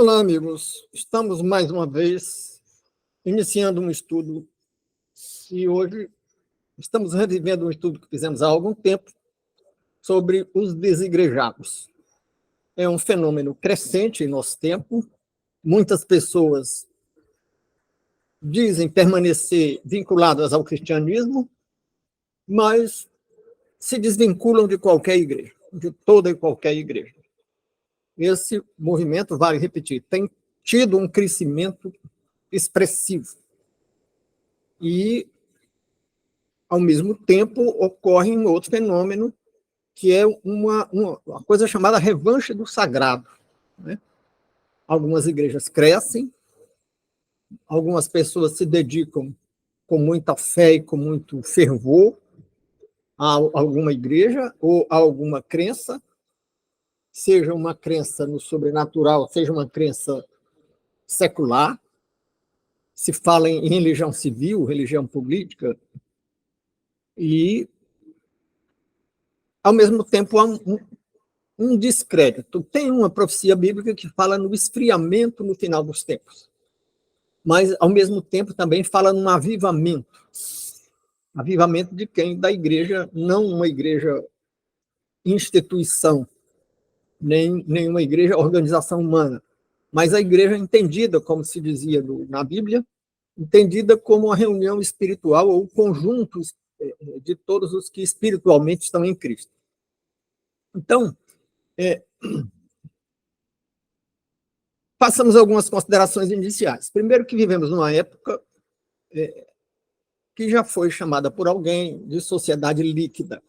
Olá, amigos. Estamos mais uma vez iniciando um estudo e hoje estamos revivendo um estudo que fizemos há algum tempo sobre os desigrejados. É um fenômeno crescente em nosso tempo. Muitas pessoas dizem permanecer vinculadas ao cristianismo, mas se desvinculam de qualquer igreja, de toda e qualquer igreja. Esse movimento, vale repetir, tem tido um crescimento expressivo. E, ao mesmo tempo, ocorre um outro fenômeno, que é uma coisa chamada revanche do sagrado. Né? Algumas igrejas crescem, algumas pessoas se dedicam com muita fé e com muito fervor a alguma igreja ou a alguma crença, seja uma crença no sobrenatural, seja uma crença secular. Se fala em religião civil, religião política, e, ao mesmo tempo, há um descrédito. Tem uma profecia bíblica que fala no esfriamento no final dos tempos, mas, ao mesmo tempo, também fala num avivamento. Avivamento de quem? Da igreja, não uma igreja instituição, nem uma igreja organização humana, mas a igreja entendida, como se dizia na Bíblia, entendida como uma reunião espiritual ou conjunto de todos os que espiritualmente estão em Cristo. Então, passamos algumas considerações iniciais. Primeiro, que vivemos numa época que já foi chamada por alguém de sociedade líquida.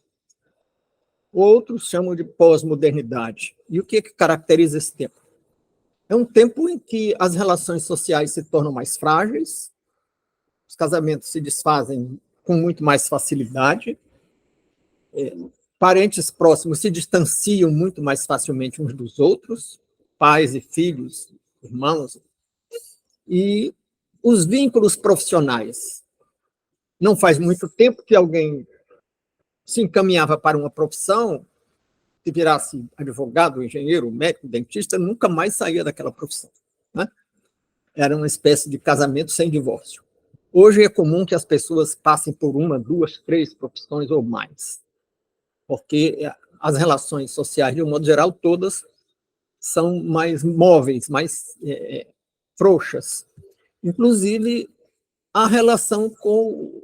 Outros chamam de pós-modernidade. E o que caracteriza esse tempo? É um tempo em que as relações sociais se tornam mais frágeis, os casamentos se desfazem com muito mais facilidade, parentes próximos se distanciam muito mais facilmente uns dos outros, pais e filhos, irmãos, e os vínculos profissionais. Não faz muito tempo que alguém se encaminhava para uma profissão, se virasse advogado, engenheiro, médico, dentista, nunca mais saía daquela profissão. Né? Era uma espécie de casamento sem divórcio. Hoje é comum que as pessoas passem por uma, duas, três profissões ou mais, porque as relações sociais, de um modo geral, todas são mais móveis, mais frouxas. Inclusive, a relação com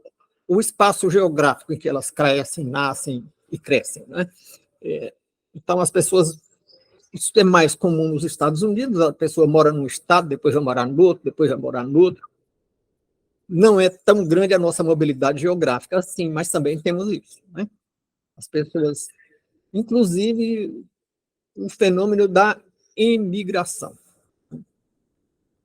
o espaço geográfico em que elas crescem, nascem e crescem. Né? Então, as pessoas... Isso é mais comum nos Estados Unidos, a pessoa mora num estado, depois vai morar no outro, depois vai morar no outro. Não é tão grande a nossa mobilidade geográfica assim, mas também temos isso. Né? As pessoas... Inclusive, o fenômeno da imigração.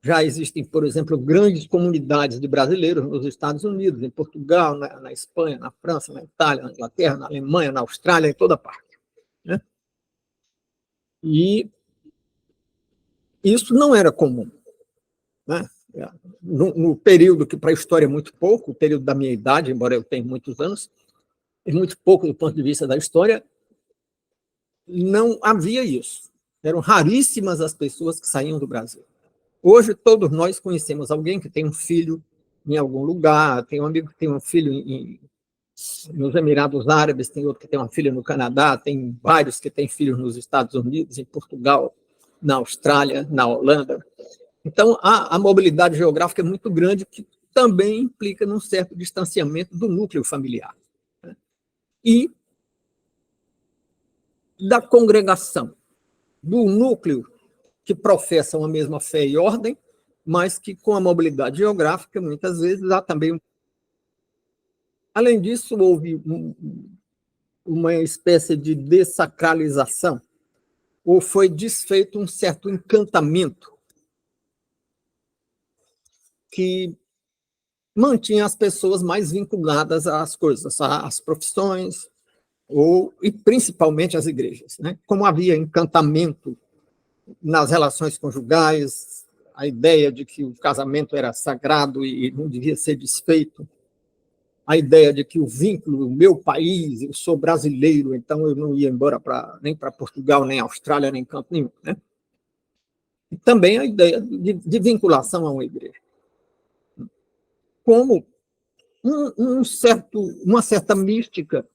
Já existem, por exemplo, grandes comunidades de brasileiros nos Estados Unidos, em Portugal, na Espanha, na França, na Itália, na Inglaterra, na Alemanha, na Austrália, em toda parte. Né? E isso não era comum. Né? No período que para a história é muito pouco, o período da minha idade, embora eu tenha muitos anos, é muito pouco do ponto de vista da história, não havia isso. Eram raríssimas as pessoas que saíam do Brasil. Hoje, todos nós conhecemos alguém que tem um filho em algum lugar, tem um amigo que tem um filho nos Emirados Árabes, tem outro que tem uma filha no Canadá, tem vários que têm filhos nos Estados Unidos, em Portugal, na Austrália, na Holanda. Então, a mobilidade geográfica é muito grande, que também implica num certo distanciamento do núcleo familiar. Né? E da congregação, do núcleo que professam a mesma fé e ordem, mas que, com a mobilidade geográfica, muitas vezes há também... Além disso, houve uma espécie de dessacralização, ou foi desfeito um certo encantamento que mantinha as pessoas mais vinculadas às coisas, às profissões, e principalmente às igrejas. Né? Como havia encantamento nas relações conjugais, a ideia de que o casamento era sagrado e não devia ser desfeito, a ideia de que o vínculo, o meu país, eu sou brasileiro, então eu não ia embora nem para Portugal, nem Austrália, nem canto nenhum. Né? E também a ideia de vinculação a uma igreja. Como uma certa mística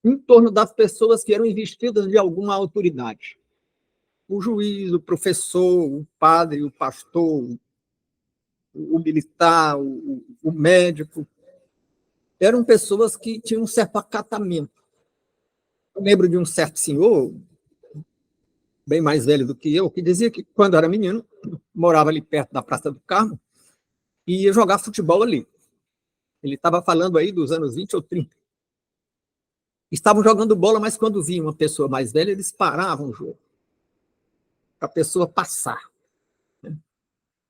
em torno das pessoas que eram investidas de alguma autoridade. O juiz, o professor, o padre, o pastor, o militar, o médico, eram pessoas que tinham um certo acatamento. Eu lembro de um certo senhor, bem mais velho do que eu, que dizia que, quando era menino, morava ali perto da Praça do Carmo, e ia jogar futebol ali. Ele estava falando aí dos anos 20 ou 30. Estavam jogando bola, mas quando vinha uma pessoa mais velha, eles paravam o jogo, para a pessoa passar.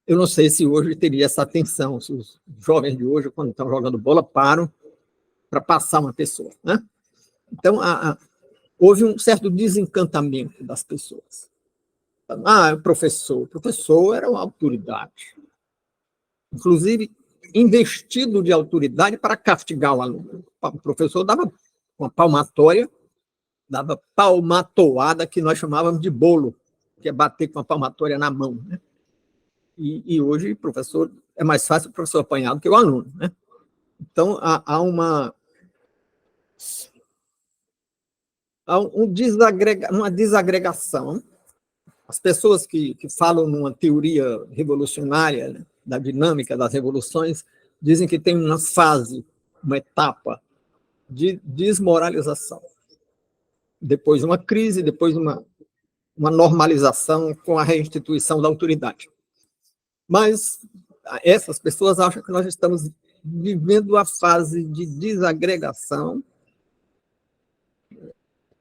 Eu não sei se hoje teria essa atenção, se os jovens de hoje, quando estão jogando bola, param para passar uma pessoa. Né? Então, houve um certo desencantamento das pessoas. O professor era uma autoridade. Inclusive, investido de autoridade para castigar o aluno. O professor dava uma palmatória, dava palmatoada, que nós chamávamos de bolo, que é bater com a palmatória na mão. Né? E hoje, professor, é mais fácil o professor apanhar do que o aluno. Né? Então, há uma desagregação. As pessoas que falam numa teoria revolucionária, né, da dinâmica das revoluções, dizem que tem uma fase, uma etapa de desmoralização. Depois uma crise, depois uma normalização com a reinstituição da autoridade. Mas essas pessoas acham que nós estamos vivendo a fase de desagregação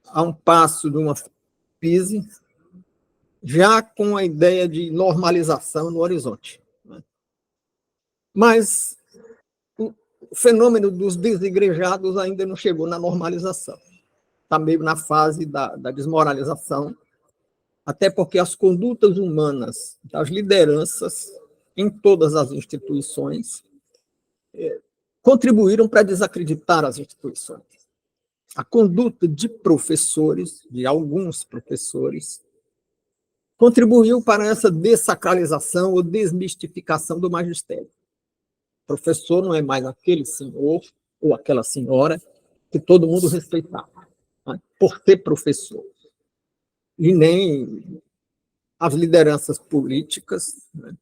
a um passo de uma crise, já com a ideia de normalização no horizonte. Mas o fenômeno dos desigrejados ainda não chegou na normalização. Está meio na fase da desmoralização, até porque as condutas humanas das lideranças em todas as instituições contribuíram para desacreditar as instituições. A conduta de professores, de alguns professores, contribuiu para essa dessacralização ou desmistificação do magistério. O professor não é mais aquele senhor ou aquela senhora que todo mundo respeitava, né, por ser professor. E nem as lideranças políticas, né,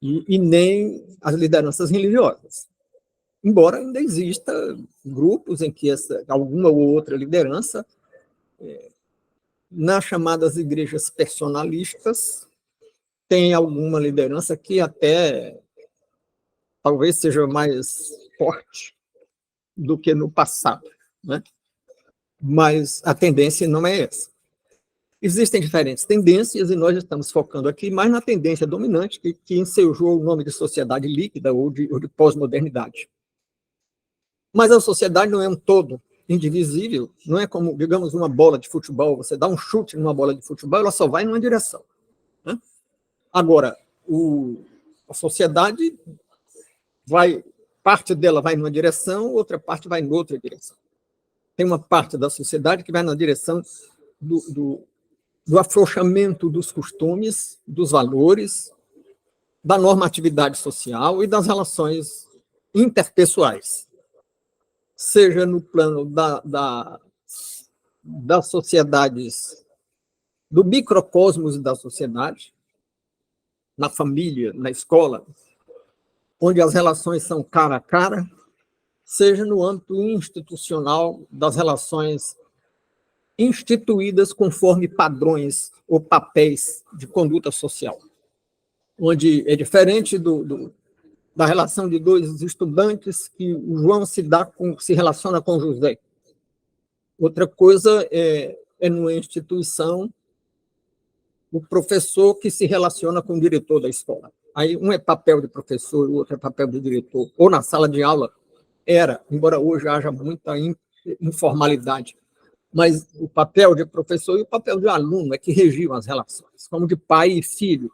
e nem as lideranças religiosas. Embora ainda exista grupos em que alguma ou outra liderança, nas chamadas igrejas personalistas, tem alguma liderança que até talvez seja mais forte do que no passado, né? Mas a tendência não é essa. Existem diferentes tendências e nós estamos focando aqui mais na tendência dominante que ensejou o nome de sociedade líquida ou de pós-modernidade. Mas a sociedade não é um todo indivisível, não é como, digamos, uma bola de futebol, você dá um chute numa bola de futebol, ela só vai numa direção. Né? Agora, a sociedade parte dela vai numa direção, outra parte vai em outra direção. Tem uma parte da sociedade que vai na direção do afrouxamento dos costumes, dos valores, da normatividade social e das relações interpessoais, seja no plano das sociedades, do microcosmos da sociedade, na família, na escola, onde as relações são cara a cara, seja no âmbito institucional das relações instituídas conforme padrões ou papéis de conduta social, onde é diferente da relação de dois estudantes que o João se relaciona com o José. Outra coisa é numa instituição o professor que se relaciona com o diretor da escola. Aí um é papel de professor, o outro é papel de diretor. Ou na sala de aula embora hoje haja muita informalidade, mas o papel de professor e o papel de aluno é que regiam as relações, como de pai e filho,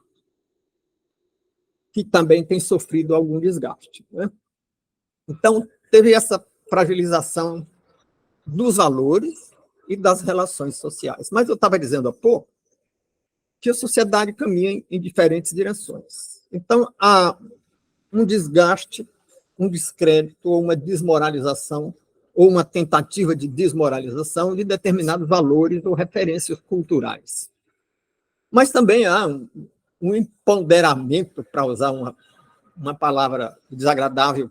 que também tem sofrido algum desgaste. Né? Então, teve essa fragilização dos valores e das relações sociais. Mas eu estava dizendo há pouco que a sociedade caminha em diferentes direções. Então, há um desgaste, um descrédito, ou uma desmoralização, ou uma tentativa de desmoralização de determinados valores ou referências culturais. Mas também há um empoderamento, para usar uma palavra desagradável,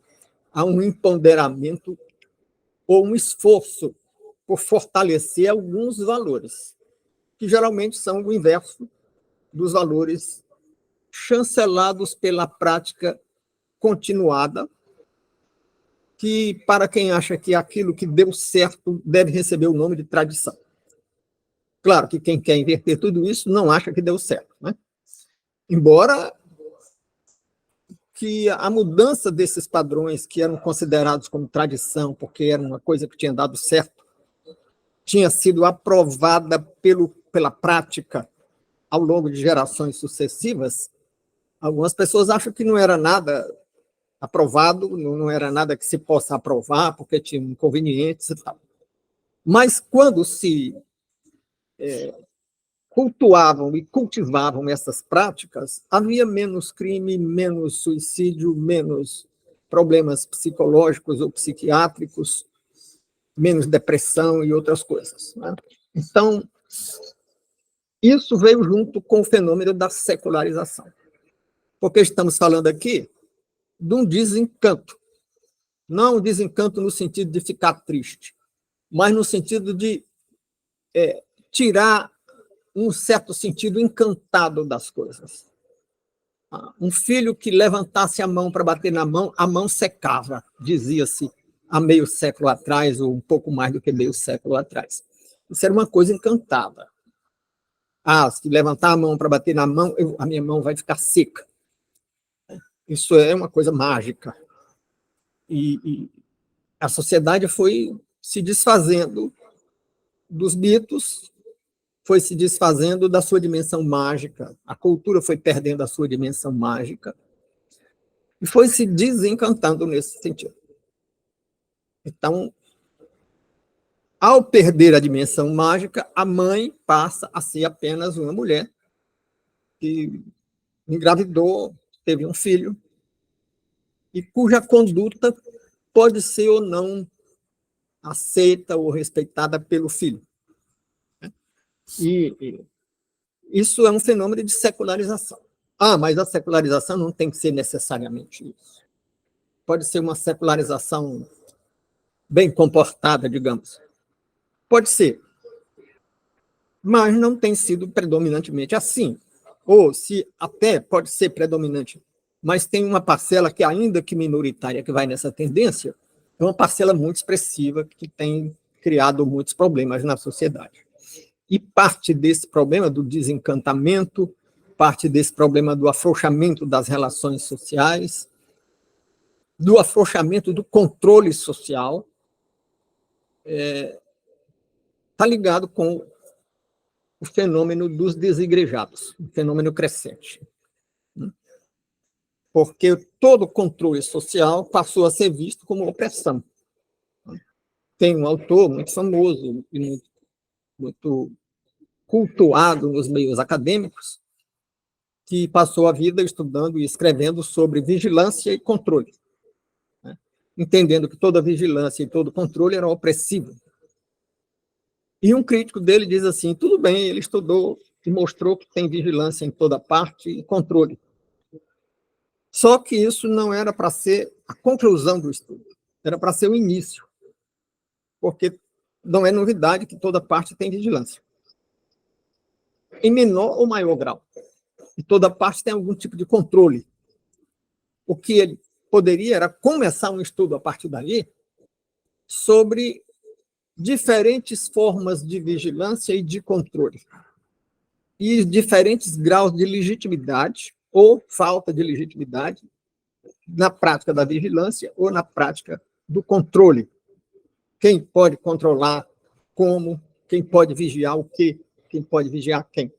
há um empoderamento ou um esforço por fortalecer alguns valores, que geralmente são o inverso dos valores chancelados pela prática continuada, que, para quem acha que aquilo que deu certo deve receber o nome de tradição. Claro que quem quer inverter tudo isso não acha que deu certo, né? Embora que a mudança desses padrões que eram considerados como tradição, porque era uma coisa que tinha dado certo, tinha sido aprovada pela prática ao longo de gerações sucessivas, algumas pessoas acham que não era nada aprovado, não era nada que se possa aprovar, porque tinha inconvenientes e tal. Mas quando se cultuavam e cultivavam essas práticas, havia menos crime, menos suicídio, menos problemas psicológicos ou psiquiátricos, menos depressão e outras coisas, né? Então, isso veio junto com o fenômeno da secularização. Porque estamos falando aqui de um desencanto. Não um desencanto no sentido de ficar triste, mas no sentido de tirar um certo sentido encantado das coisas. Um filho que levantasse a mão para bater na mão, a mão secava, dizia-se há meio século atrás, ou um pouco mais do que meio século atrás. Isso era uma coisa encantada. Se levantar a mão para bater na mão, a minha mão vai ficar seca. Isso é uma coisa mágica. E a sociedade foi se desfazendo dos mitos, foi se desfazendo da sua dimensão mágica, a cultura foi perdendo a sua dimensão mágica e foi se desencantando nesse sentido. Então, ao perder a dimensão mágica, a mãe passa a ser apenas uma mulher que engravidou, teve um filho, e cuja conduta pode ser ou não aceita ou respeitada pelo filho. E isso é um fenômeno de secularização. Mas a secularização não tem que ser necessariamente isso. Pode ser uma secularização bem comportada, digamos. Pode ser. Mas não tem sido predominantemente assim. Ou se até pode ser predominante, mas tem uma parcela que, ainda que minoritária, que vai nessa tendência, é uma parcela muito expressiva que tem criado muitos problemas na sociedade. E parte desse problema do desencantamento, parte desse problema do afrouxamento das relações sociais, do afrouxamento do controle social, está ligado com o fenômeno dos desigrejados, um fenômeno crescente. Porque todo controle social passou a ser visto como opressão. Tem um autor muito famoso e muito cultuado nos meios acadêmicos, que passou a vida estudando e escrevendo sobre vigilância e controle, né? Entendendo que toda vigilância e todo controle era opressivo. E um crítico dele diz assim, tudo bem, ele estudou e mostrou que tem vigilância em toda parte e controle. Só que isso não era para ser a conclusão do estudo, era para ser o início, porque não é novidade que toda parte tem vigilância, em menor ou maior grau. E toda parte tem algum tipo de controle. O que ele poderia era começar um estudo a partir daí sobre diferentes formas de vigilância e de controle, e diferentes graus de legitimidade ou falta de legitimidade na prática da vigilância ou na prática do controle. Quem pode controlar como, quem pode vigiar o quê, quem pode vigiar quem.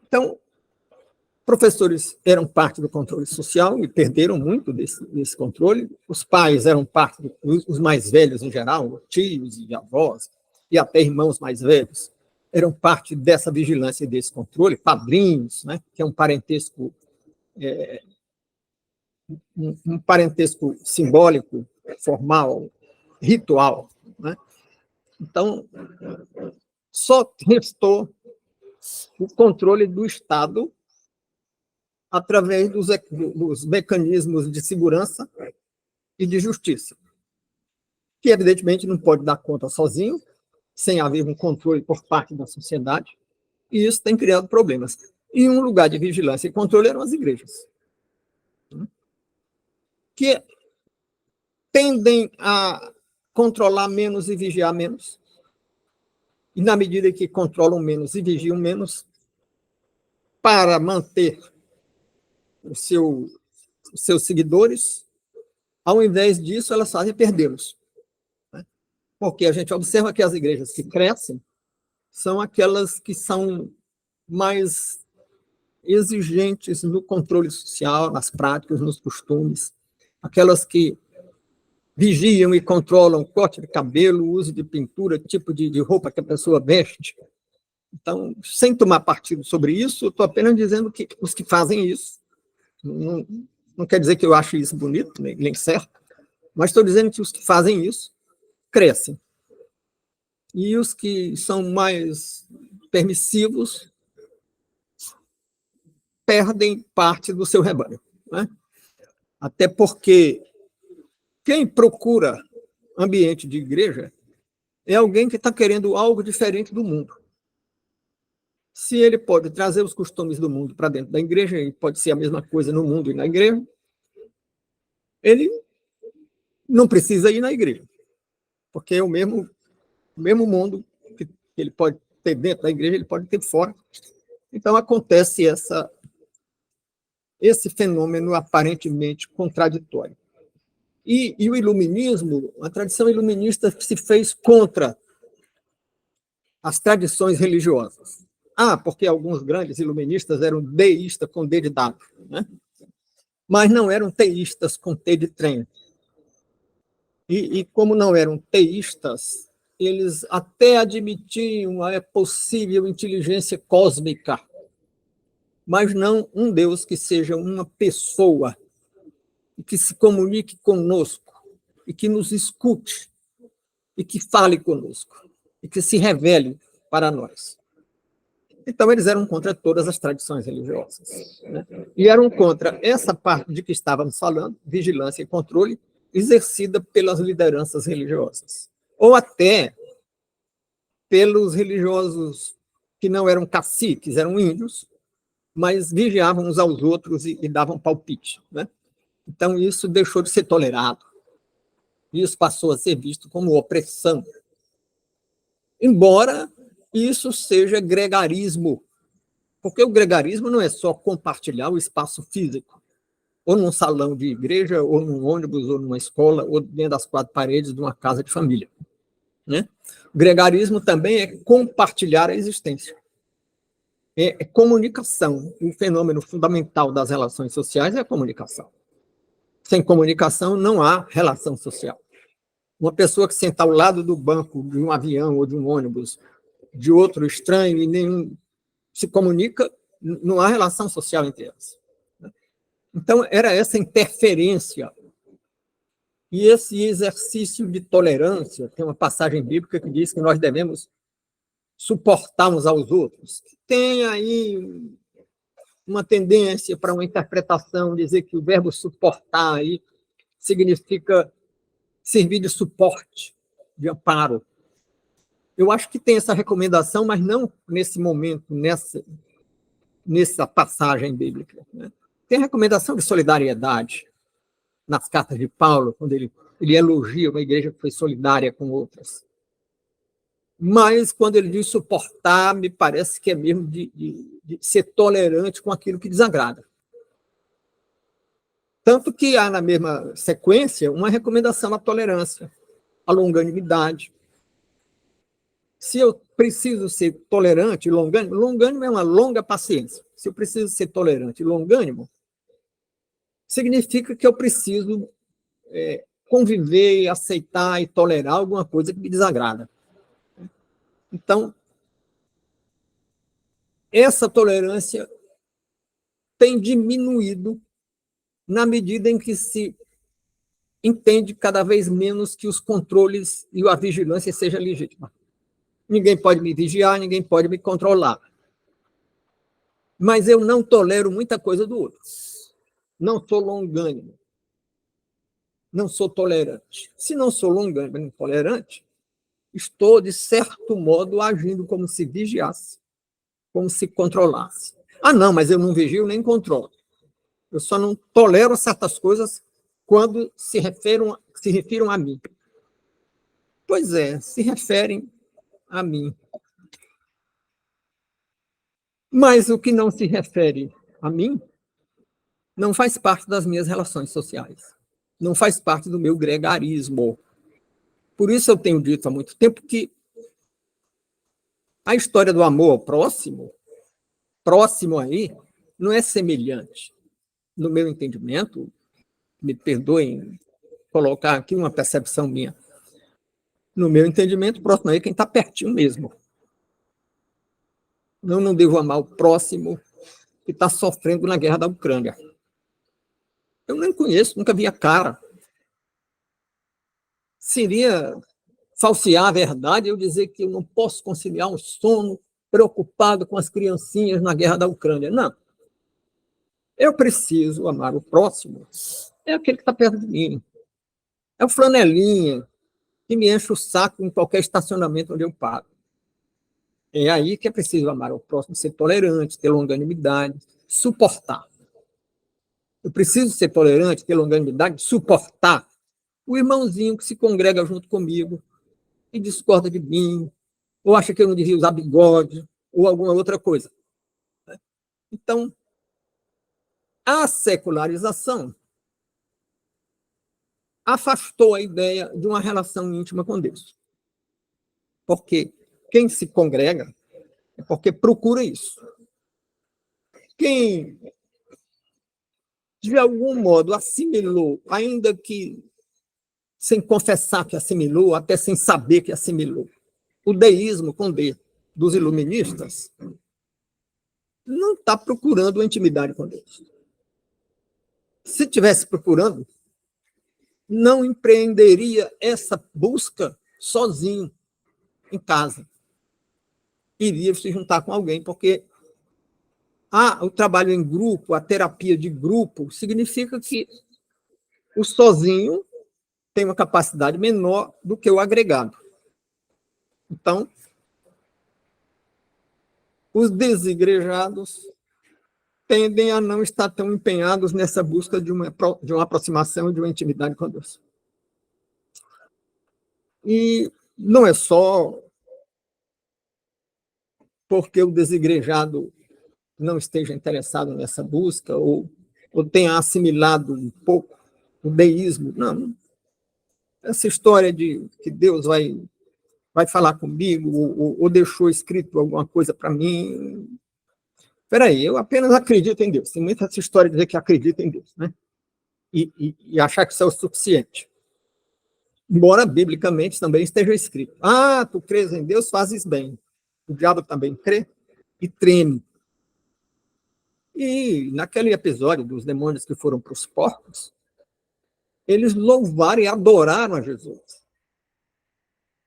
Então, professores eram parte do controle social e perderam muito desse controle. Os pais eram parte, os mais velhos em geral, tios e avós, e até irmãos mais velhos, eram parte dessa vigilância e desse controle, padrinhos, né, que é um parentesco simbólico, formal, ritual, né? Então, só restou o controle do Estado através dos mecanismos de segurança e de justiça, que evidentemente não pode dar conta sozinho, sem haver um controle por parte da sociedade, e isso tem criado problemas. E um lugar de vigilância e controle eram as igrejas, que tendem a controlar menos e vigiar menos, e na medida que controlam menos e vigiam menos, para manter os seus seguidores, ao invés disso, elas fazem perdê-los. Porque a gente observa que as igrejas que crescem são aquelas que são mais exigentes no controle social, nas práticas, nos costumes, aquelas que vigiam e controlam corte de cabelo, uso de pintura, tipo de roupa que a pessoa veste. Então, sem tomar partido sobre isso, estou apenas dizendo que os que fazem isso, não quer dizer que eu acho isso bonito, nem certo, mas estou dizendo que os que fazem isso crescem. E os que são mais permissivos perdem parte do seu rebanho, né? Até porque quem procura ambiente de igreja é alguém que está querendo algo diferente do mundo. Se ele pode trazer os costumes do mundo para dentro da igreja, e pode ser a mesma coisa no mundo e na igreja, ele não precisa ir na igreja, porque é o mesmo mundo que ele pode ter dentro da igreja, ele pode ter fora. Então, acontece esse fenômeno aparentemente contraditório. E o iluminismo, a tradição iluminista se fez contra as tradições religiosas. Porque alguns grandes iluministas eram deístas com D de dado, né? Mas não eram teístas com T de trem. E como não eram teístas, eles até admitiam a possível inteligência cósmica, mas não um Deus que seja uma pessoa e que se comunique conosco e que nos escute e que fale conosco e que se revele para nós. Então, eles eram contra todas as tradições religiosas, né? E eram contra essa parte de que estávamos falando, vigilância e controle, exercida pelas lideranças religiosas, ou até pelos religiosos que não eram caciques, eram índios, mas vigiavam uns aos outros e davam palpite, né? Então, isso deixou de ser tolerado. Isso passou a ser visto como opressão. Embora isso seja gregarismo, porque o gregarismo não é só compartilhar o espaço físico, ou num salão de igreja, ou num ônibus, ou numa escola, ou dentro das quatro paredes de uma casa de família, né? O gregarismo também é compartilhar a existência. É comunicação. O fenômeno fundamental das relações sociais é a comunicação. Sem comunicação, não há relação social. Uma pessoa que senta ao lado do banco de um avião ou de um ônibus de outro estranho e nenhum se comunica, não há relação social entre elas. Então, era essa interferência e esse exercício de tolerância. Tem uma passagem bíblica que diz que nós devemos suportar uns aos outros. Tem aí uma tendência para uma interpretação, dizer que o verbo suportar aí significa servir de suporte, de amparo. Eu acho que tem essa recomendação, mas não nesse momento, nessa passagem bíblica, né? Tem a recomendação de solidariedade nas cartas de Paulo, quando ele elogia uma igreja que foi solidária com outras. Mas, quando ele diz suportar, me parece que é mesmo de ser tolerante com aquilo que desagrada. Tanto que há, na mesma sequência, uma recomendação à tolerância, à longanimidade. Se eu preciso ser tolerante e longânimo, longânimo é uma longa paciência. Se eu preciso ser tolerante e longânimo, significa que eu preciso conviver, aceitar e tolerar alguma coisa que me desagrada. Então, essa tolerância tem diminuído na medida em que se entende cada vez menos que os controles e a vigilância seja legítima. Ninguém pode me vigiar, ninguém pode me controlar. Mas eu não tolero muita coisa do outro. Não sou longânimo. Não sou tolerante. Se não sou longânimo e tolerante, estou, de certo modo, agindo como se vigiasse, como se controlasse. Ah, não, mas eu não vigio nem controlo. Eu só não tolero certas coisas quando se refiram a mim. Pois é, se referem a mim. Mas o que não se refere a mim não faz parte das minhas relações sociais. Não faz parte do meu gregarismo. Por isso eu tenho dito há muito tempo que a história do amor ao próximo, próximo aí, não é semelhante. No meu entendimento, me perdoem colocar aqui uma percepção minha, no meu entendimento, próximo aí é quem está pertinho mesmo. Eu não devo amar o próximo que está sofrendo na guerra da Ucrânia. Eu nem conheço, nunca vi a cara. Seria falsear a verdade eu dizer que eu não posso conciliar um sono preocupado com as criancinhas na guerra da Ucrânia. Não. Eu preciso amar o próximo. É aquele que está perto de mim. É o flanelinha que me enche o saco em qualquer estacionamento onde eu paro. É aí que é preciso amar o próximo, ser tolerante, ter longanimidade, suportar. Eu preciso ser tolerante, ter longanimidade, suportar o irmãozinho que se congrega junto comigo e discorda de mim, ou acha que eu não devia usar bigode, ou alguma outra coisa. Então, a secularização afastou a ideia de uma relação íntima com Deus. Porque quem se congrega é porque procura isso. Quem, de algum modo, assimilou, ainda que sem confessar que assimilou, até sem saber que assimilou, o deísmo com D dos iluministas, não está procurando a intimidade com Deus. Se estivesse procurando, não empreenderia essa busca sozinho, em casa. Iria se juntar com alguém, porque o trabalho em grupo, a terapia de grupo, significa que o sozinho tem uma capacidade menor do que o agregado. Então, os desigrejados tendem a não estar tão empenhados nessa busca de uma aproximação, de uma intimidade com Deus. E não é só porque o desigrejado não esteja interessado nessa busca ou tenha assimilado um pouco o deísmo. Não. Essa história de que Deus vai falar comigo ou deixou escrito alguma coisa para mim. Espera aí, eu apenas acredito em Deus. Tem muita essa história de dizer que acredita em Deus, né? E achar que isso é o suficiente. Embora, biblicamente, também esteja escrito. Tu crês em Deus, fazes bem. O diabo também crê e treme. E naquele episódio dos demônios que foram para os porcos, eles louvaram e adoraram a Jesus.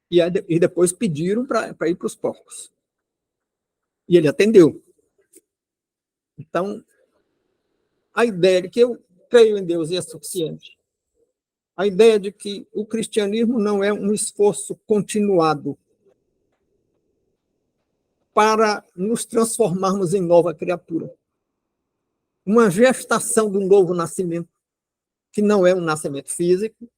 E depois pediram para ir para os porcos. E ele atendeu. Então, a ideia de que eu creio em Deus e é suficiente. A ideia de que o cristianismo não é um esforço continuado para nos transformarmos em nova criatura. Uma gestação do novo nascimento, que não é um nascimento físico,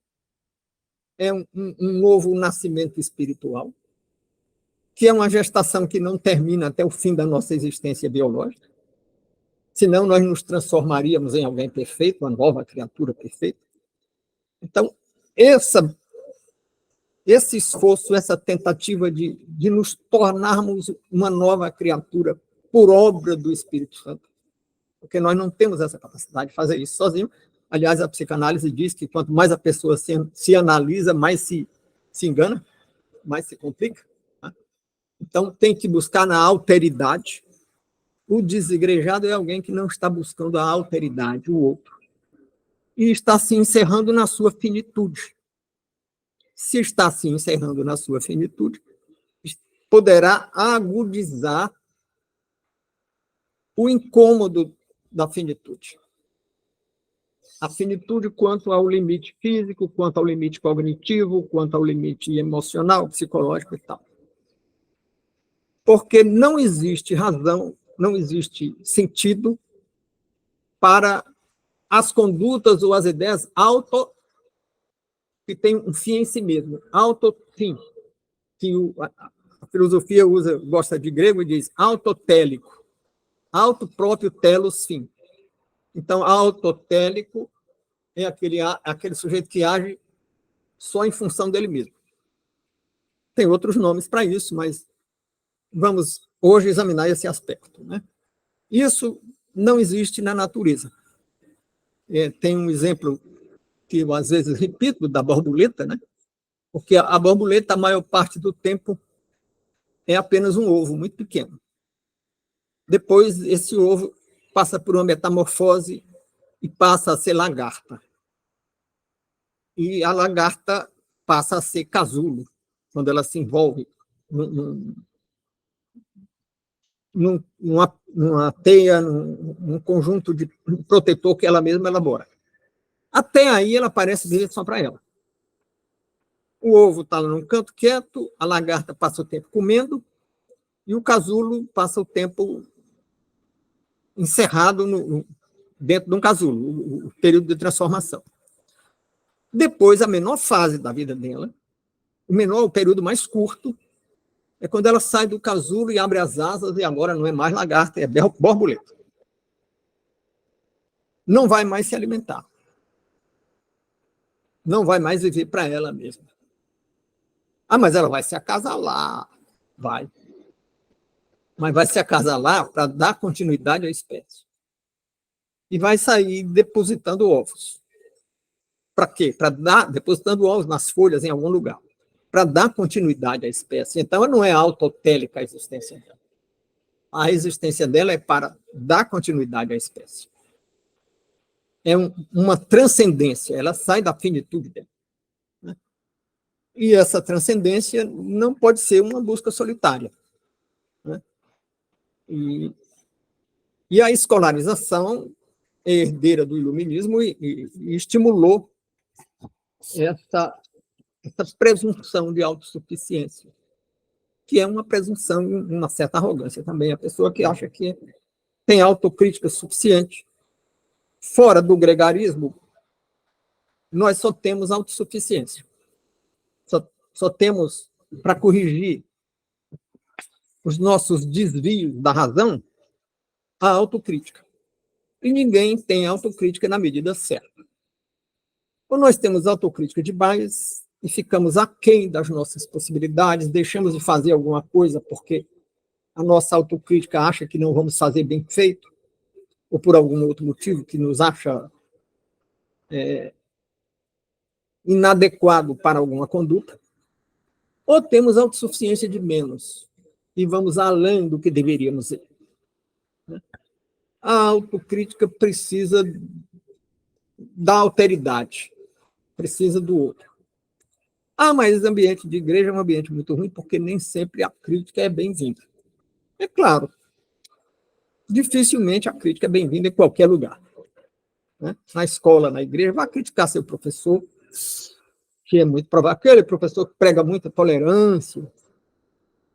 é um novo nascimento espiritual, que é uma gestação que não termina até o fim da nossa existência biológica, senão nós nos transformaríamos em alguém perfeito, uma nova criatura perfeita. Então, esse esforço, essa tentativa de nos tornarmos uma nova criatura por obra do Espírito Santo, porque nós não temos essa capacidade de fazer isso sozinho. Aliás, a psicanálise diz que quanto mais a pessoa se analisa, mais se engana, mais se complica. Né? Então, tem que buscar na alteridade, O desigrejado é alguém que não está buscando a alteridade, o outro, e está se encerrando na sua finitude. Se está se encerrando na sua finitude, poderá agudizar o incômodo da finitude. A finitude quanto ao limite físico, quanto ao limite cognitivo, quanto ao limite emocional, psicológico e tal. Porque não existe razão, não existe sentido para as condutas ou as ideias que têm um fim em si mesmo, auto-fim, que a filosofia gosta de grego e diz autotélico, auto próprio telos fim. Então, autotélico é aquele sujeito que age só em função dele mesmo. Tem outros nomes para isso, mas vamos hoje examinar esse aspecto, né? Isso não existe na natureza. Tem um exemplo que eu às vezes repito da borboleta, né? Porque a borboleta, a maior parte do tempo, é apenas um ovo muito pequeno. Depois, esse ovo passa por uma metamorfose e passa a ser lagarta. E a lagarta passa a ser casulo, quando ela se envolve numa teia, num conjunto de protetor que ela mesma elabora. Até aí, ela parece viver só para ela. O ovo está num canto quieto, a lagarta passa o tempo comendo, e o casulo passa o tempo encerrado dentro de um casulo, o período de transformação. Depois, a menor fase da vida dela, o período mais curto, é quando ela sai do casulo e abre as asas, e agora não é mais lagarta, é borboleta. Não vai mais se alimentar. Não vai mais viver para ela mesma. Ah, mas ela vai se acasalar. Vai. Mas vai se acasalar para dar continuidade à espécie. E vai sair depositando ovos. Para quê? Depositando ovos nas folhas em algum lugar. Para dar continuidade à espécie. Então, não é autotélica a existência dela. A existência dela é para dar continuidade à espécie. É uma transcendência, ela sai da finitude dela. Né? E essa transcendência não pode ser uma busca solitária. Né? E a escolarização é herdeira do iluminismo e estimulou essa presunção de autossuficiência, que é uma presunção e uma certa arrogância também. A pessoa que acha que tem autocrítica suficiente. Fora do gregarismo, nós só temos autossuficiência. Só temos, para corrigir os nossos desvios da razão, a autocrítica. E ninguém tem autocrítica na medida certa. Ou nós temos autocrítica demais e ficamos aquém das nossas possibilidades, deixamos de fazer alguma coisa porque a nossa autocrítica acha que não vamos fazer bem feito, ou por algum outro motivo que nos acha inadequado para alguma conduta, ou temos autossuficiência de menos e vamos além do que deveríamos ir. A autocrítica precisa da alteridade, precisa do outro. Ah, mas o ambiente de igreja é um ambiente muito ruim porque nem sempre a crítica é bem-vinda. É claro, dificilmente a crítica é bem-vinda em qualquer lugar. Né? Na escola, na igreja, vai criticar seu professor, que é muito provável. Aquele professor que prega muita tolerância,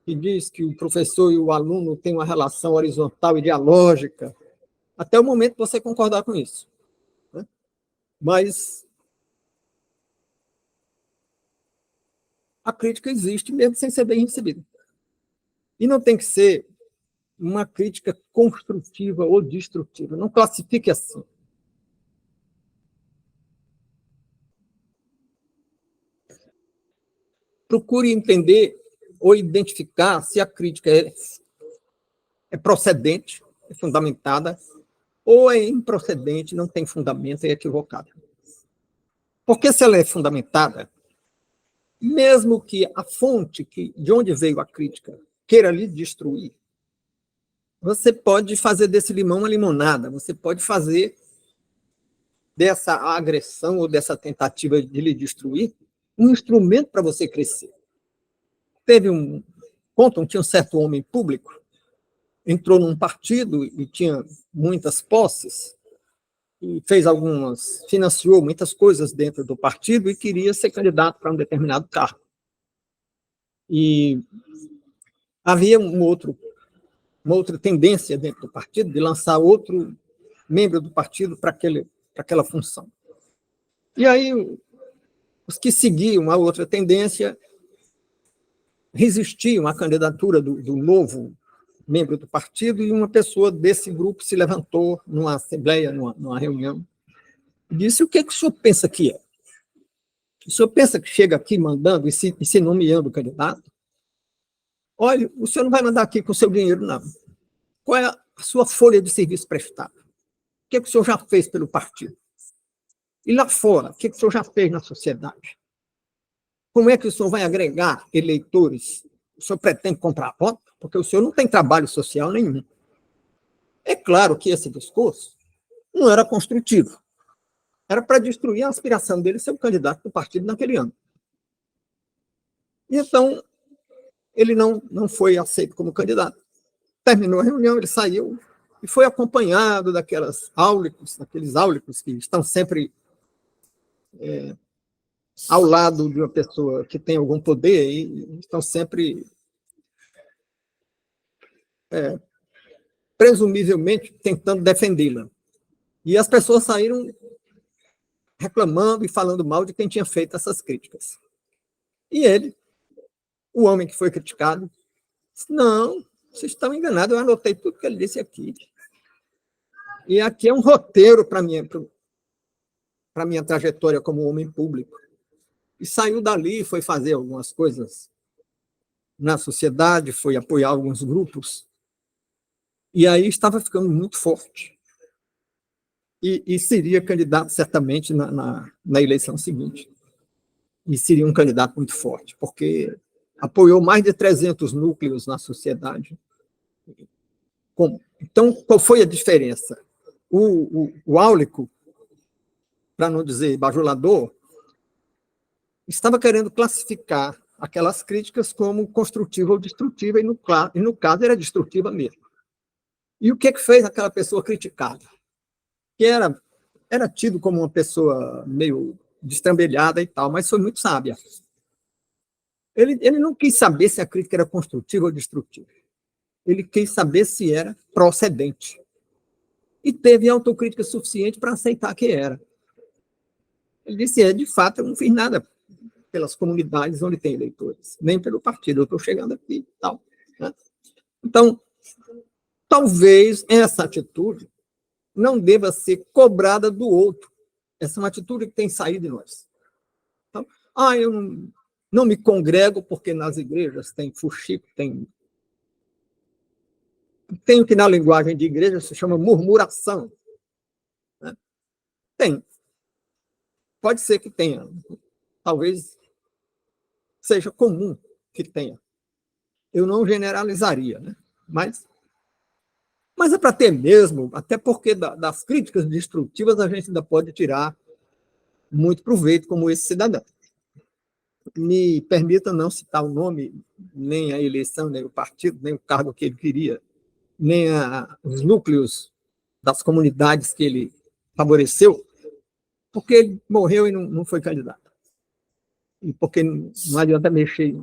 que diz que o professor e o aluno têm uma relação horizontal e dialógica, até o momento que você concordar com isso. Né? Mas a crítica existe mesmo sem ser bem recebida. E não tem que ser uma crítica construtiva ou destrutiva. Não classifique assim. Procure entender ou identificar se a crítica é procedente, é fundamentada, ou é improcedente, não tem fundamento, é equivocada. Porque se ela é fundamentada, mesmo que a fonte de onde veio a crítica queira lhe destruir, você pode fazer desse limão uma limonada, você pode fazer dessa agressão ou dessa tentativa de lhe destruir um instrumento para você crescer. Tinha um certo homem público, entrou num partido e tinha muitas posses, e financiou muitas coisas dentro do partido e queria ser candidato para um determinado cargo. E havia uma outra tendência dentro do partido de lançar outro membro do partido para aquela função. E aí, os que seguiam a outra tendência resistiam à candidatura do novo membro do partido, e uma pessoa desse grupo se levantou numa assembleia, numa reunião, e disse: o que o senhor pensa que é? O senhor pensa que chega aqui mandando e se nomeando candidato? Olha, o senhor não vai mandar aqui com o seu dinheiro, não. Qual é a sua folha de serviço prestado? O que o senhor já fez pelo partido? E lá fora, o que o senhor já fez na sociedade? Como é que o senhor vai agregar eleitores? O senhor pretende comprar voto? Porque o senhor não tem trabalho social nenhum. É claro que esse discurso não era construtivo. Era para destruir a aspiração dele ser o candidato do partido naquele ano. E então, ele não foi aceito como candidato. Terminou a reunião, ele saiu e foi acompanhado daqueles áulicos que estão sempre ao lado de uma pessoa que tem algum poder e estão sempre, presumivelmente, tentando defendê-la. E as pessoas saíram reclamando e falando mal de quem tinha feito essas críticas. E ele, o homem que foi criticado, disse: não, vocês estão enganados, eu anotei tudo que ele disse aqui. E aqui é um roteiro para a minha trajetória como homem público. E saiu dali, foi fazer algumas coisas na sociedade, foi apoiar alguns grupos, e aí estava ficando muito forte. E seria candidato, certamente, na eleição seguinte. E seria um candidato muito forte, porque apoiou mais de 300 núcleos na sociedade. Então, qual foi a diferença? O áulico, para não dizer bajulador, estava querendo classificar aquelas críticas como construtiva ou destrutiva, e no caso era destrutiva mesmo. E o que fez aquela pessoa criticada? Que era tido como uma pessoa meio destrambelhada e tal, mas foi muito sábia. Ele não quis saber se a crítica era construtiva ou destrutiva. Ele quis saber se era procedente. E teve autocrítica suficiente para aceitar que era. Ele disse: de fato, eu não fiz nada pelas comunidades onde tem eleitores, nem pelo partido, eu estou chegando aqui e tal. Né? Então, talvez essa atitude não deva ser cobrada do outro. Essa é uma atitude que tem saído de nós. Então, eu não me congrego porque nas igrejas tem fuxico, tem o que na linguagem de igreja se chama murmuração. Né? Tem. Pode ser que tenha. Talvez seja comum que tenha. Eu não generalizaria, né? Mas é para ter mesmo, até porque das críticas destrutivas a gente ainda pode tirar muito proveito, como esse cidadão. Me permita não citar o nome, nem a eleição, nem o partido, nem o cargo que ele queria, nem os núcleos das comunidades que ele favoreceu, porque ele morreu e não foi candidato. E porque não adianta mexer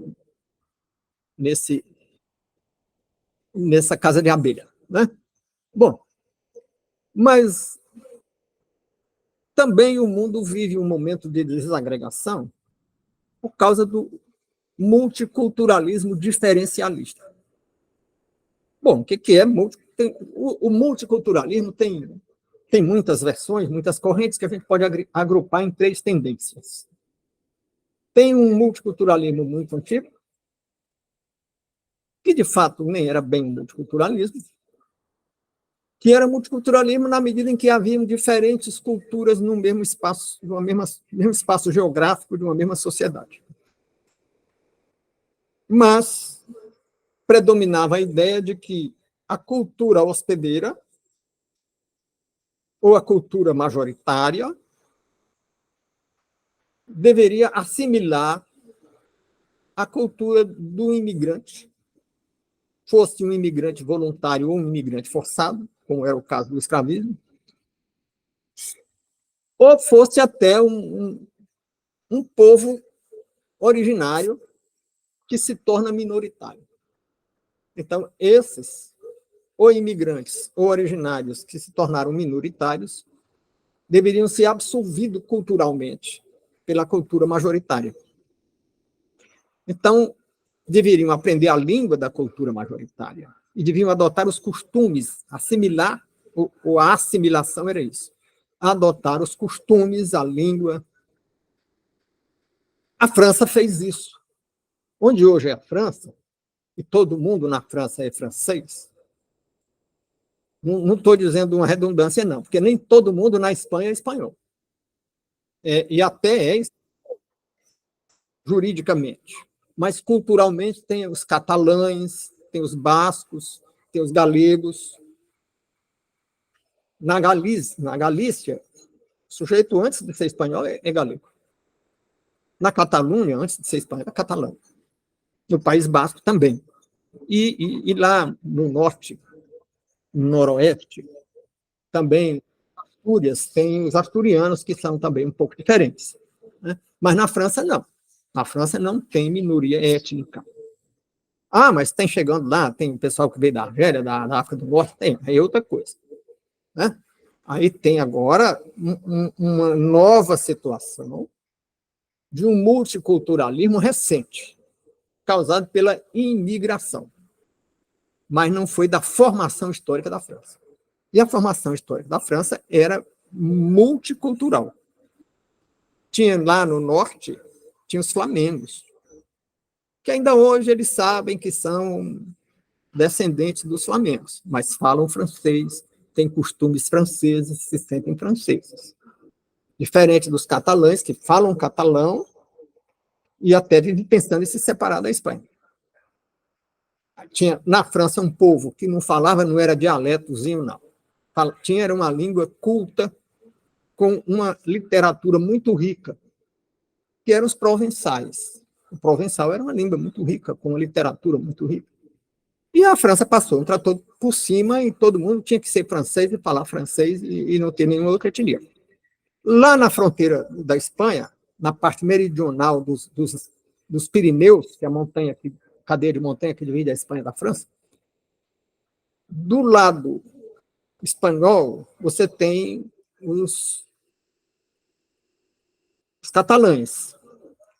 nessa casa de abelha. Né? Bom, mas também o mundo vive um momento de desagregação por causa do multiculturalismo diferencialista. Bom, o que é o multiculturalismo? Tem muitas versões, muitas correntes que a gente pode agrupar em 3 tendências. Tem um multiculturalismo muito antigo, que de fato nem era bem um multiculturalismo, que era multiculturalismo na medida em que haviam diferentes culturas no mesmo espaço, mesmo espaço geográfico de uma mesma sociedade. Mas predominava a ideia de que a cultura hospedeira ou a cultura majoritária deveria assimilar a cultura do imigrante, fosse um imigrante voluntário ou um imigrante forçado, como era o caso do escravismo, ou fosse até um povo originário que se torna minoritário. Então, esses, ou imigrantes, ou originários que se tornaram minoritários, deveriam ser absolvidos culturalmente pela cultura majoritária. Então, deveriam aprender a língua da cultura majoritária e deviam adotar os costumes, assimilar, ou a assimilação era isso, adotar os costumes, a língua. A França fez isso. Onde hoje é a França, e todo mundo na França é francês, não estou dizendo uma redundância, não, porque nem todo mundo na Espanha é espanhol. E até é juridicamente. Mas culturalmente tem os catalães, tem os bascos, tem os galegos. Na Galícia, o sujeito antes de ser espanhol é galego. Na Catalunha, antes de ser espanhol, é catalão. No País Basco também. E lá no norte, no noroeste, também, Astúrias, tem os asturianos, que são também um pouco diferentes. Né? Mas na França, não. Na França não tem minoria étnica. Ah, mas tem chegando lá, tem pessoal que veio da Argélia, da África do Norte, tem, aí é outra coisa. Né? Aí tem agora uma nova situação de um multiculturalismo recente, causado pela imigração, mas não foi da formação histórica da França. E a formação histórica da França era multicultural. Tinha lá no norte, tinha os flamengos, que ainda hoje eles sabem que são descendentes dos flamengos, mas falam francês, têm costumes franceses, se sentem franceses. Diferente dos catalães, que falam catalão e até vivem pensando em se separar da Espanha. Tinha na França um povo que não falava, não era dialetozinho, não. Tinha era uma língua culta, com uma literatura muito rica, que eram os provençais. O provençal era uma língua muito rica, com uma literatura muito rica. E a França passou um trator por cima e todo mundo tinha que ser francês e falar francês e não ter nenhuma outra etnia. Lá na fronteira da Espanha, na parte meridional dos Pirineus, que é a montanha, cadeia de montanha que divide a Espanha da França, do lado espanhol, você tem os catalães.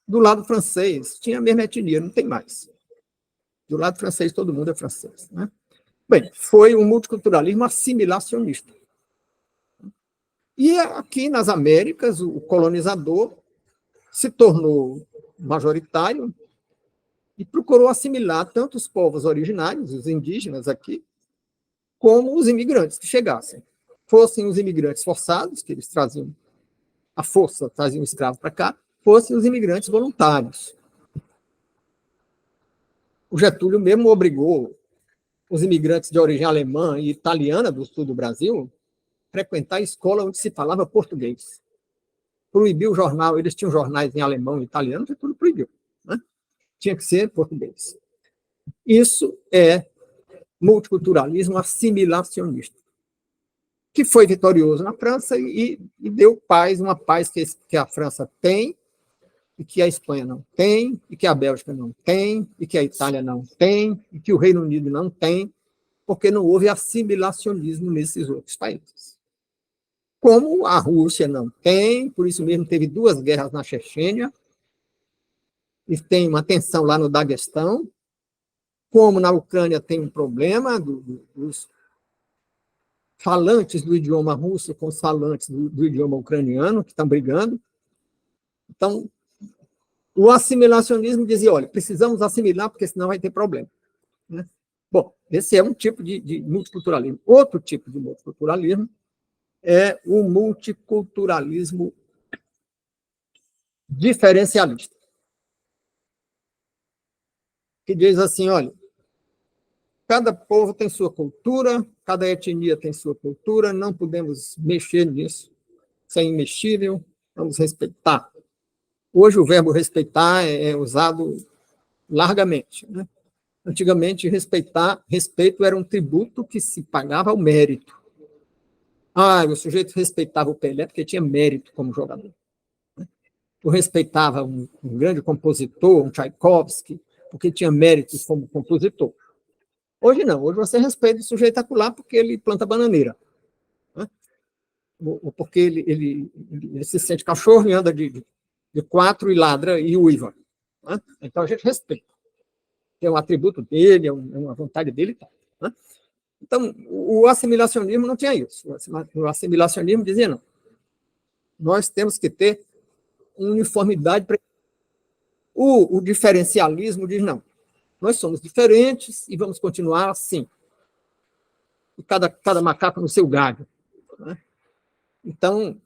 Do lado francês, tinha a mesma etnia, não tem mais. Do lado francês, todo mundo é francês. Né? Bem, foi um multiculturalismo assimilacionista. E aqui nas Américas, o colonizador se tornou majoritário e procurou assimilar tanto os povos originários, os indígenas aqui, como os imigrantes que chegassem. Fossem os imigrantes forçados, que eles traziam a força, traziam escravos para cá, fossem os imigrantes voluntários. O Getúlio mesmo obrigou os imigrantes de origem alemã e italiana do sul do Brasil a frequentar a escola onde se falava português. Proibiu o jornal, eles tinham jornais em alemão e italiano, Getúlio proibiu. Né? Tinha que ser português. Isso é multiculturalismo assimilacionista, que foi vitorioso na França e deu paz, uma paz que a França tem, e que a Espanha não tem, e que a Bélgica não tem, e que a Itália não tem, e que o Reino Unido não tem, porque não houve assimilacionismo nesses outros países. Como a Rússia não tem, por isso mesmo teve 2 guerras na Chechênia, e tem uma tensão lá no Daguestão, como na Ucrânia tem um problema dos falantes do idioma russo com os falantes do idioma ucraniano, que estão brigando. Então, o assimilacionismo dizia, olha, precisamos assimilar, porque senão vai ter problema. Né? Bom, esse é um tipo de multiculturalismo. Outro tipo de multiculturalismo é o multiculturalismo diferencialista, que diz assim, olha, cada povo tem sua cultura, cada etnia tem sua cultura, não podemos mexer nisso, isso é imexível, vamos respeitar. Hoje o verbo respeitar é usado largamente, né? Antigamente, respeito era um tributo que se pagava ao mérito. O sujeito respeitava o Pelé porque tinha mérito como jogador. Eu respeitava um grande compositor, um Tchaikovsky, porque tinha mérito como compositor. Hoje não, hoje você respeita o sujeito acolá porque ele planta bananeira. Né? Ou porque ele se sente cachorro e anda de quatro e ladra e uiva. Né? Então a gente respeita. É um atributo dele, é uma vontade dele e tal. Né? Então, o assimilacionismo não tinha isso. O assimilacionismo dizia, não, nós temos que ter uniformidade. O diferencialismo diz, não, nós somos diferentes e vamos continuar assim. E cada macaco no seu galho. Né? Então,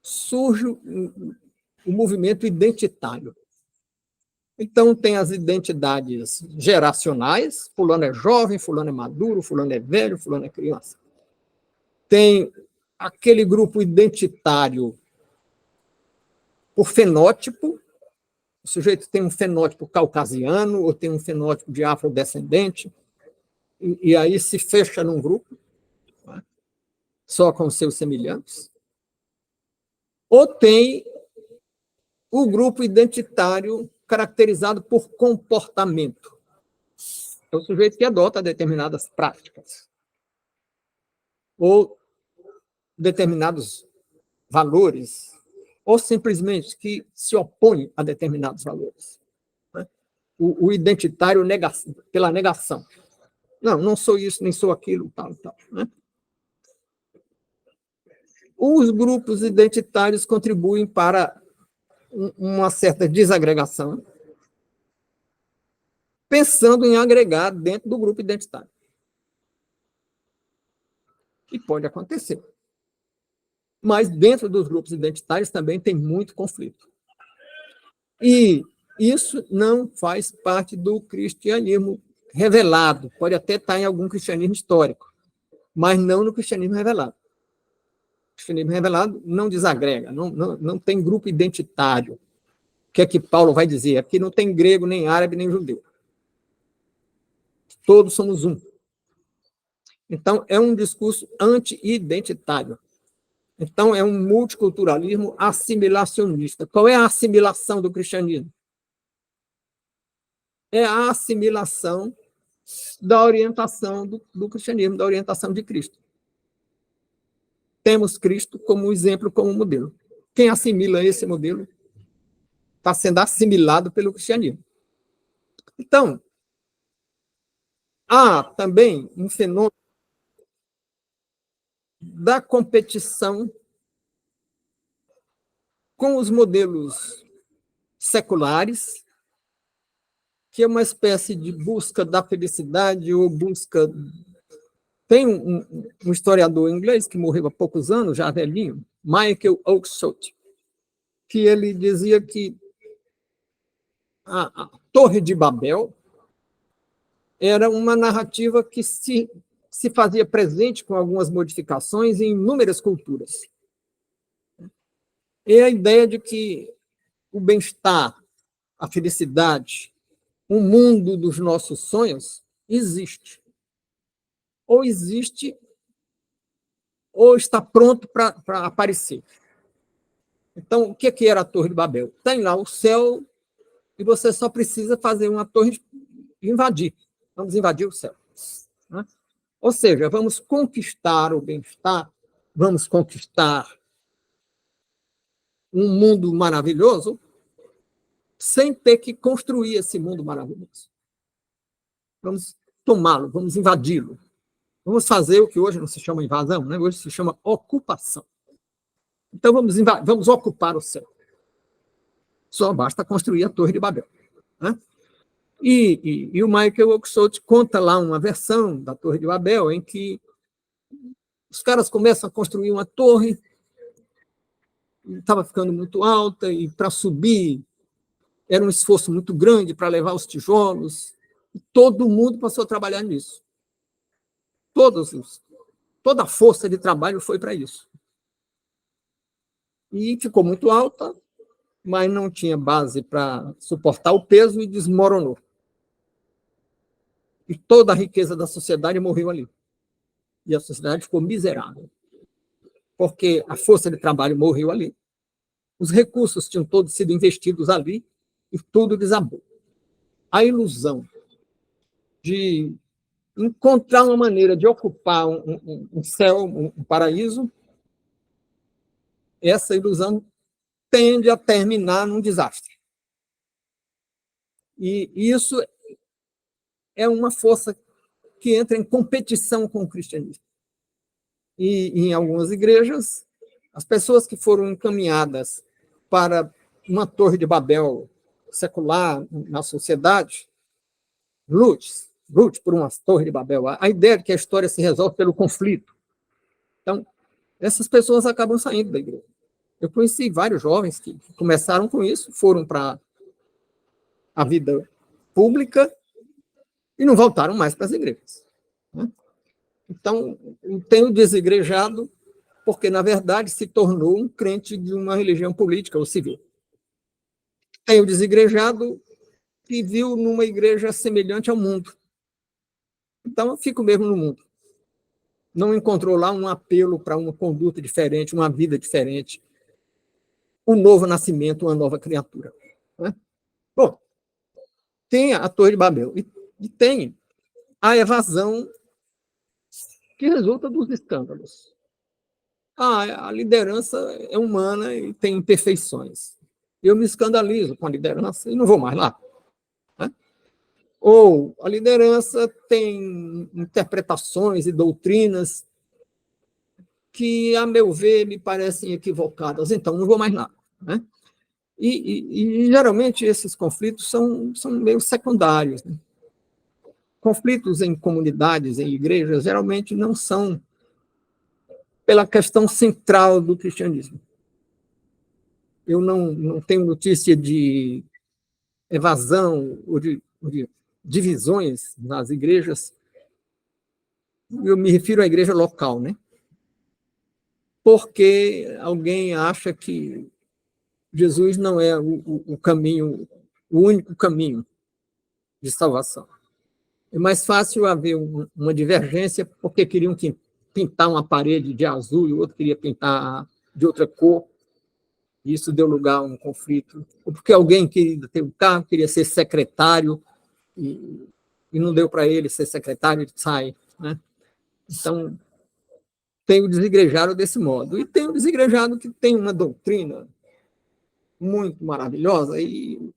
surge o movimento identitário. Então, tem as identidades geracionais, fulano é jovem, fulano é maduro, fulano é velho, fulano é criança. Tem aquele grupo identitário por fenótipo, o sujeito tem um fenótipo caucasiano ou tem um fenótipo de afrodescendente, e aí se fecha num grupo, né, só com seus semelhantes. Ou tem o grupo identitário caracterizado por comportamento. É o sujeito que adota determinadas práticas ou determinados valores, ou simplesmente que se opõe a determinados valores. Né? O identitário pela negação. Não sou isso, nem sou aquilo, tal, tal. Né? Os grupos identitários contribuem para uma certa desagregação, pensando em agregar dentro do grupo identitário. E pode acontecer. Mas dentro dos grupos identitários também tem muito conflito. E isso não faz parte do cristianismo revelado. Pode até estar em algum cristianismo histórico, mas não no cristianismo revelado. O cristianismo revelado não desagrega, não tem grupo identitário. O que é que Paulo vai dizer? Aqui não tem grego, nem árabe, nem judeu. Todos somos um. Então, é um discurso anti-identitário. Então, é um multiculturalismo assimilacionista. Qual é a assimilação do cristianismo? É a assimilação da orientação do cristianismo, da orientação de Cristo. Temos Cristo como exemplo, como modelo. Quem assimila esse modelo está sendo assimilado pelo cristianismo. Então, há também um fenômeno da competição com os modelos seculares, que é uma espécie de busca da felicidade ou busca... Tem um historiador inglês que morreu há poucos anos, já velhinho, Michael Oakeshott, que ele dizia que a Torre de Babel era uma narrativa que se fazia presente com algumas modificações em inúmeras culturas. E a ideia de que o bem-estar, a felicidade, o mundo dos nossos sonhos existe. Ou existe, ou está pronto para aparecer. Então, o que era a Torre de Babel? Tem lá o céu e você só precisa fazer uma torre e invadir. Vamos invadir o céu. Né? Ou seja, vamos conquistar o bem-estar, vamos conquistar um mundo maravilhoso sem ter que construir esse mundo maravilhoso. Vamos tomá-lo, vamos invadi-lo. Vamos fazer o que hoje não se chama invasão, né? Hoje se chama ocupação. Então, vamos ocupar o céu. Só basta construir a Torre de Babel. Né? E o Michael Oakeshott conta lá uma versão da Torre de Babel em que os caras começam a construir uma torre, estava ficando muito alta, e para subir era um esforço muito grande para levar os tijolos, Todo mundo passou a trabalhar nisso. Toda a força de trabalho foi para isso. E ficou muito alta, mas não tinha base para suportar o peso e desmoronou. E toda a riqueza da sociedade morreu ali. E a sociedade ficou miserável. Porque a força de trabalho morreu ali, os recursos tinham todos sido investidos ali e tudo desabou. A ilusão de encontrar uma maneira de ocupar um céu, um paraíso, essa ilusão tende a terminar num desastre. E isso é uma força que entra em competição com o cristianismo. E em algumas igrejas, as pessoas que foram encaminhadas para uma torre de Babel secular na sociedade, lute por uma torre de Babel. A ideia de que a história se resolve pelo conflito. Então, essas pessoas acabam saindo da igreja. Eu conheci vários jovens que começaram com isso, foram para a vida pública e não voltaram mais para as igrejas. Né? Então, eu tenho desigrejado porque, na verdade, se tornou um crente de uma religião política ou civil. Tenho desigrejado que viu numa igreja semelhante ao mundo. Então, eu fico mesmo no mundo. Não encontrou lá um apelo para uma conduta diferente, uma vida diferente, um novo nascimento, uma nova criatura. Né? Bom, tem a Torre de Babel e tem a evasão que resulta dos escândalos. A liderança é humana e tem imperfeições. Eu me escandalizo com a liderança e não vou mais lá. Né? Ou a liderança tem interpretações e doutrinas que, a meu ver, me parecem equivocadas, então não vou mais lá. Né? E geralmente esses conflitos são meio secundários. Né? Conflitos em comunidades, em igrejas, geralmente não são pela questão central do cristianismo. Eu não tenho notícia de evasão ou de divisões nas igrejas. Eu me refiro à igreja local, né? Porque alguém acha que Jesus não é o caminho, o único caminho de salvação. É mais fácil haver uma divergência porque queriam pintar uma parede de azul e o outro queria pintar de outra cor. Isso deu lugar a um conflito. Ou porque alguém queria ter um carro, queria ser secretário e não deu para ele ser secretário, ele sai. Né? Então, tem o desigrejado desse modo. E tem o desigrejado que tem uma doutrina muito maravilhosa e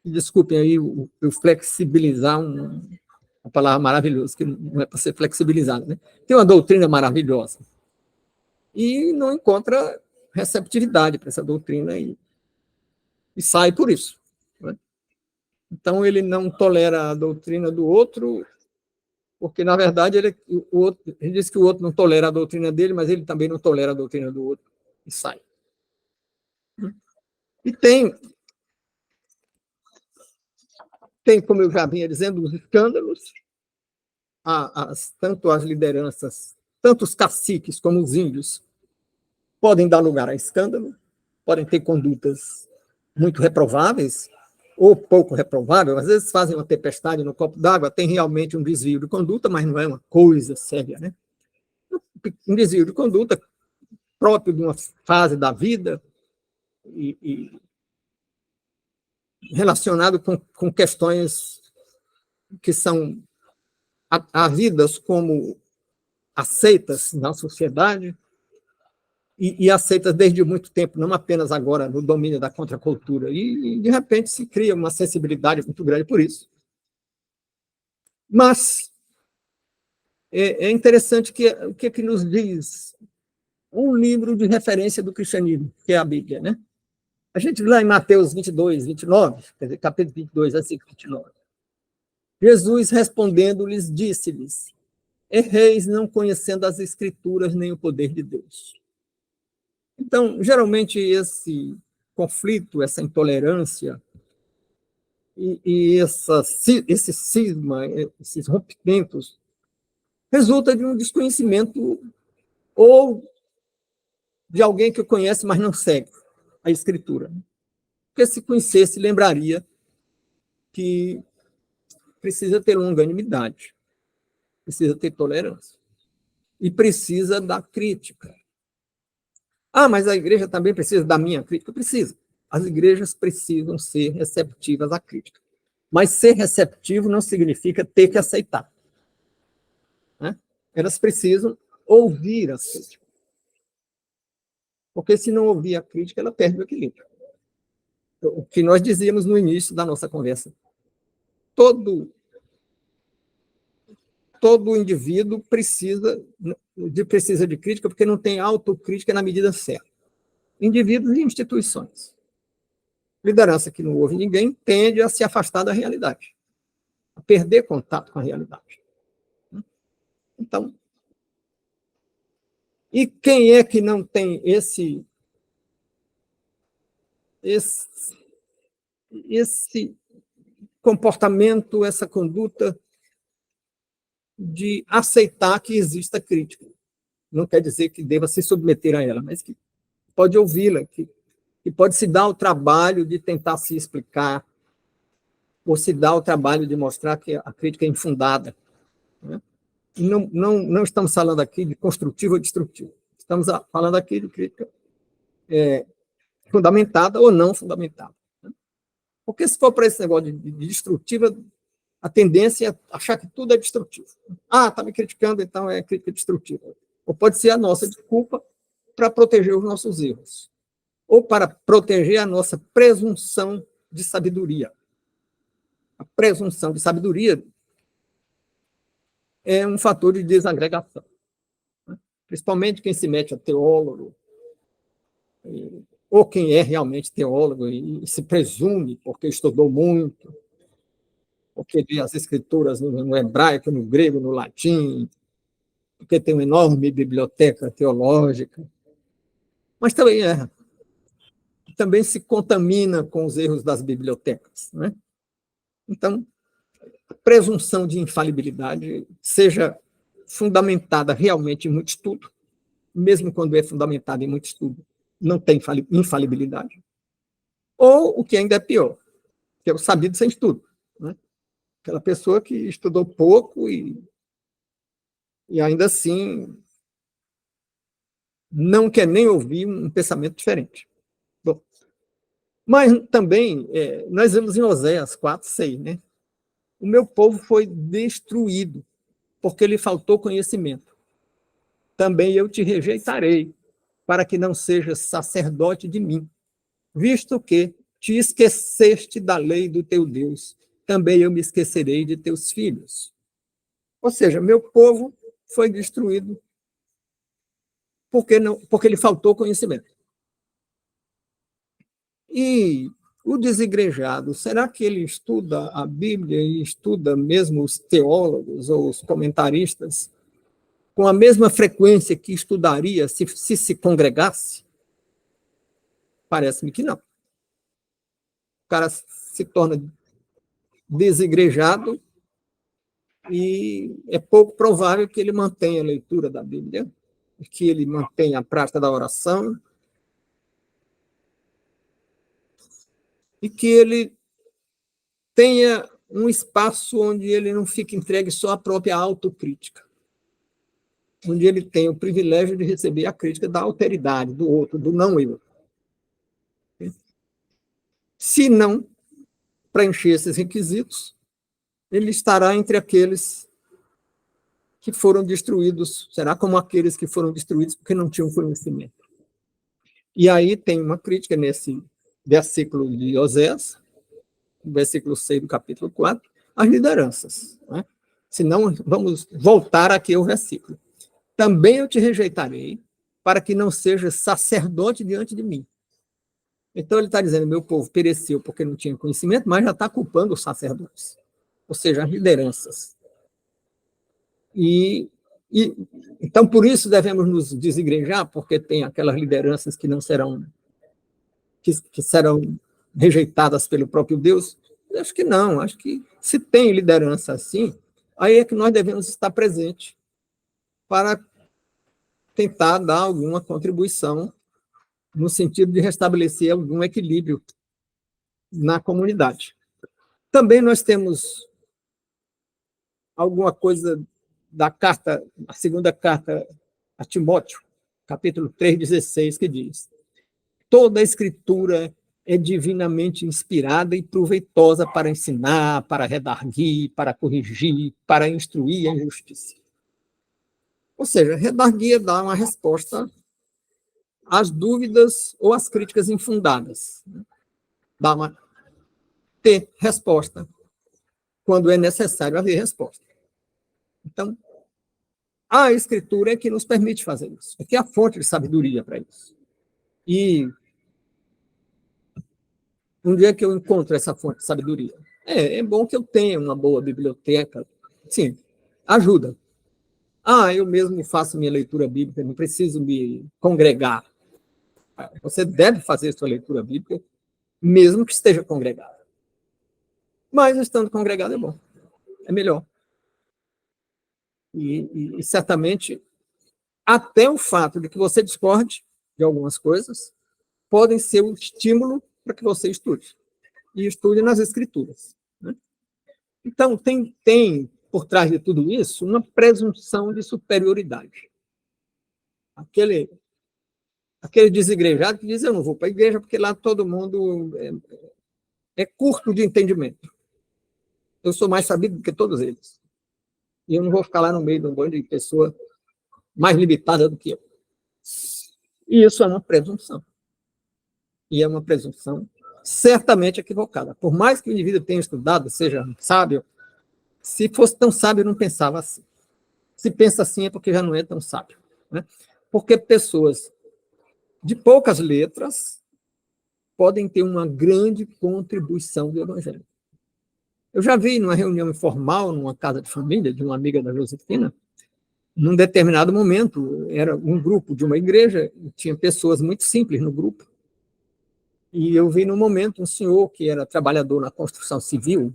desculpem aí eu flexibilizar uma palavra maravilhosa, que não é para ser flexibilizada, né? Tem uma doutrina maravilhosa e não encontra receptividade para essa doutrina e sai por isso. Né? Então, ele não tolera a doutrina do outro, porque, na verdade, ele diz que o outro não tolera a doutrina dele, mas ele também não tolera a doutrina do outro e sai. E tem, como eu já vinha dizendo, os escândalos, tanto as lideranças, tanto os caciques como os índios, podem dar lugar a escândalo, podem ter condutas muito reprováveis ou pouco reprováveis, às vezes fazem uma tempestade no copo d'água, tem realmente um desvio de conduta, mas não é uma coisa séria, né? Um desvio de conduta próprio de uma fase da vida e relacionado com questões que são havidas como aceitas na sociedade e aceitas desde muito tempo, não apenas agora no domínio da contracultura. E, de repente, se cria uma sensibilidade muito grande por isso. Mas é interessante o que nos diz um livro de referência do cristianismo, que é a Bíblia, né? A gente lá em Mateus 22, 29, quer dizer, capítulo 22, versículo 29. Jesus, respondendo-lhes, disse-lhes: erreis não conhecendo as Escrituras nem o poder de Deus. Então, geralmente, esse conflito, essa intolerância, esse cisma, esses rompimentos, resulta de um desconhecimento ou de alguém que conhece, mas não segue a Escritura. Porque se conhecesse, lembraria que precisa ter longanimidade, precisa ter tolerância e precisa da crítica. Ah, mas a igreja também precisa da minha crítica? Precisa. As igrejas precisam ser receptivas à crítica. Mas ser receptivo não significa ter que aceitar. Né? Elas precisam ouvir as críticas. Porque se não ouvir a crítica, ela perde o equilíbrio. O que nós dizíamos no início da nossa conversa. Todo indivíduo precisa de crítica porque não tem autocrítica na medida certa. Indivíduos e instituições. Liderança que não ouve ninguém tende a se afastar da realidade, a perder contato com a realidade. Então, e quem é que não tem esse comportamento, essa conduta de aceitar que exista crítica? Não quer dizer que deva se submeter a ela, mas que pode ouvi-la, que pode se dar o trabalho de tentar se explicar, ou se dar o trabalho de mostrar que a crítica é infundada. Né? Não estamos falando aqui de construtivo ou destrutivo. Estamos falando aqui de crítica fundamentada ou não fundamentada. Né? Porque se for para esse negócio de destrutiva, a tendência é achar que tudo é destrutivo. Ah, está me criticando, então é crítica destrutiva. Ou pode ser a nossa desculpa para proteger os nossos erros. Ou para proteger a nossa presunção de sabedoria. A presunção de sabedoria é um fator de desagregação. Né? Principalmente quem se mete a teólogo, ou quem é realmente teólogo e se presume porque estudou muito, porque lê as escrituras no hebraico, no grego, no latim, porque tem uma enorme biblioteca teológica, mas também erra. Também se contamina com os erros das bibliotecas. Né? Então, a presunção de infalibilidade seja fundamentada realmente em muito estudo, mesmo quando é fundamentada em muito estudo, não tem infalibilidade. Ou, o que ainda é pior, que é o sabido sem estudo. Né? Aquela pessoa que estudou pouco e ainda assim não quer nem ouvir um pensamento diferente. Bom, mas também, nós vemos em Oséias 4:6, né? O meu povo foi destruído porque lhe faltou conhecimento. Também eu te rejeitarei, para que não sejas sacerdote de mim, visto que te esqueceste da lei do teu Deus, também eu me esquecerei de teus filhos. Ou seja, meu povo foi destruído porque lhe faltou conhecimento. E o desigrejado, será que ele estuda a Bíblia e estuda mesmo os teólogos ou os comentaristas com a mesma frequência que estudaria se congregasse? Parece-me que não. O cara se torna desigrejado e é pouco provável que ele mantenha a leitura da Bíblia, que ele mantenha a prática da oração e que ele tenha um espaço onde ele não fique entregue só à própria autocrítica, onde ele tem o privilégio de receber a crítica da alteridade, do outro, do não eu. Se não preencher esses requisitos, ele estará entre aqueles que foram destruídos, será como aqueles que foram destruídos porque não tinham conhecimento. E aí tem uma crítica nesse versículo de Oséias, versículo 6 do capítulo 4, às lideranças. Né? Senão, vamos voltar aqui ao versículo. Também eu te rejeitarei, para que não sejas sacerdote diante de mim. Então, ele está dizendo, meu povo pereceu porque não tinha conhecimento, mas já está culpando os sacerdotes, ou seja, as lideranças. Então, por isso devemos nos desigrejar, porque tem aquelas lideranças que não serão, que serão rejeitadas pelo próprio Deus. Acho que não, acho que se tem liderança assim, aí é que nós devemos estar presentes para tentar dar alguma contribuição no sentido de restabelecer algum equilíbrio na comunidade. Também nós temos alguma coisa da carta, a segunda carta a Timóteo, capítulo 3:16, que diz: toda a escritura é divinamente inspirada e proveitosa para ensinar, para redarguir, para corrigir, para instruir em justiça. Ou seja, redarguir é dar uma resposta às dúvidas ou às críticas infundadas. Ter resposta quando é necessário haver resposta. Então, a Escritura é que nos permite fazer isso, é que é a fonte de sabedoria para isso. E onde é que eu encontro essa fonte de sabedoria? É bom que eu tenha uma boa biblioteca. Sim, ajuda. Eu mesmo faço minha leitura bíblica, não preciso me congregar. Você deve fazer sua leitura bíblica, mesmo que esteja congregado. Mas estando congregado é bom, é melhor. E certamente, até o fato de que você discorde de algumas coisas, podem ser um estímulo para que você estude. E estude nas Escrituras. Né? Então, tem por trás de tudo isso uma presunção de superioridade. Aquele desigrejado que diz: eu não vou para a igreja porque lá todo mundo é curto de entendimento. Eu sou mais sabido do que todos eles. E eu não vou ficar lá no meio de um bando de pessoa mais limitada do que eu. E isso é uma presunção. E é uma presunção certamente equivocada. Por mais que o indivíduo tenha estudado, seja sábio, se fosse tão sábio, não pensava assim. Se pensa assim é porque já não é tão sábio. Né? Porque pessoas de poucas letras podem ter uma grande contribuição do Evangelho. Eu já vi numa reunião informal, numa casa de família, de uma amiga da Josefina, num determinado momento, era um grupo de uma igreja, e tinha pessoas muito simples no grupo, e eu vi no momento um senhor que era trabalhador na construção civil,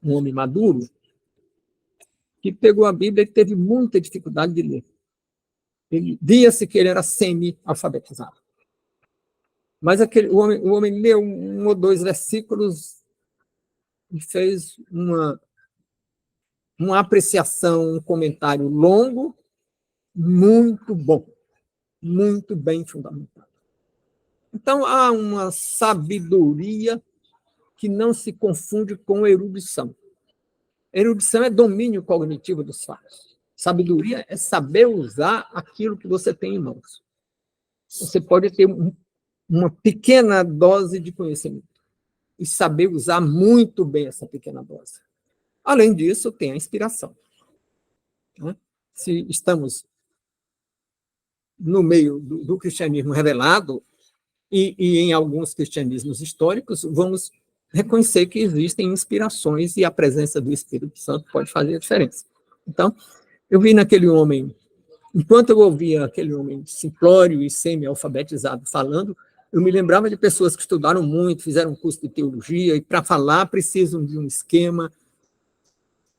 um homem maduro, que pegou a Bíblia e teve muita dificuldade de ler. Via-se que ele era semi-alfabetizado. Mas o homem leu um ou dois versículos e fez uma apreciação, um comentário longo, muito bom, muito bem fundamentado. Então, há uma sabedoria que não se confunde com erudição. Erudição é domínio cognitivo dos fatos. Sabedoria é saber usar aquilo que você tem em mãos. Você pode ter uma pequena dose de conhecimento e saber usar muito bem essa pequena dose. Além disso, tem a inspiração. Se estamos no meio do cristianismo revelado e em alguns cristianismos históricos, vamos reconhecer que existem inspirações e a presença do Espírito Santo pode fazer a diferença. Então, eu vi naquele homem, enquanto eu ouvia aquele homem simplório e semi-alfabetizado falando, eu me lembrava de pessoas que estudaram muito, fizeram um curso de teologia, e para falar precisam de um esquema,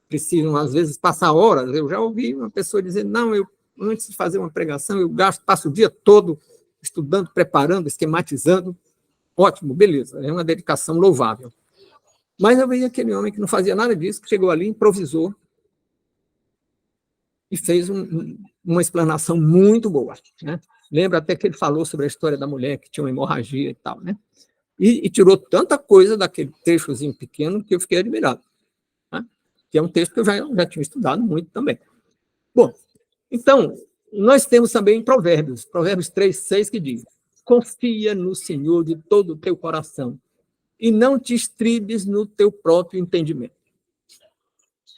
precisam, às vezes, passar horas. Eu já ouvi uma pessoa dizer: não, antes de fazer uma pregação, passo o dia todo estudando, preparando, esquematizando. Ótimo, beleza, é uma dedicação louvável. Mas eu vi aquele homem que não fazia nada disso, que chegou ali, improvisou e fez uma explanação muito boa. Né? Lembra até que ele falou sobre a história da mulher que tinha uma hemorragia e tal. Né? E tirou tanta coisa daquele trechozinho pequeno que eu fiquei admirado. Né? Que é um texto que eu já tinha estudado muito também. Bom, então, nós temos também Provérbios 3:6, que diz: confia no Senhor de todo o teu coração e não te estribes no teu próprio entendimento.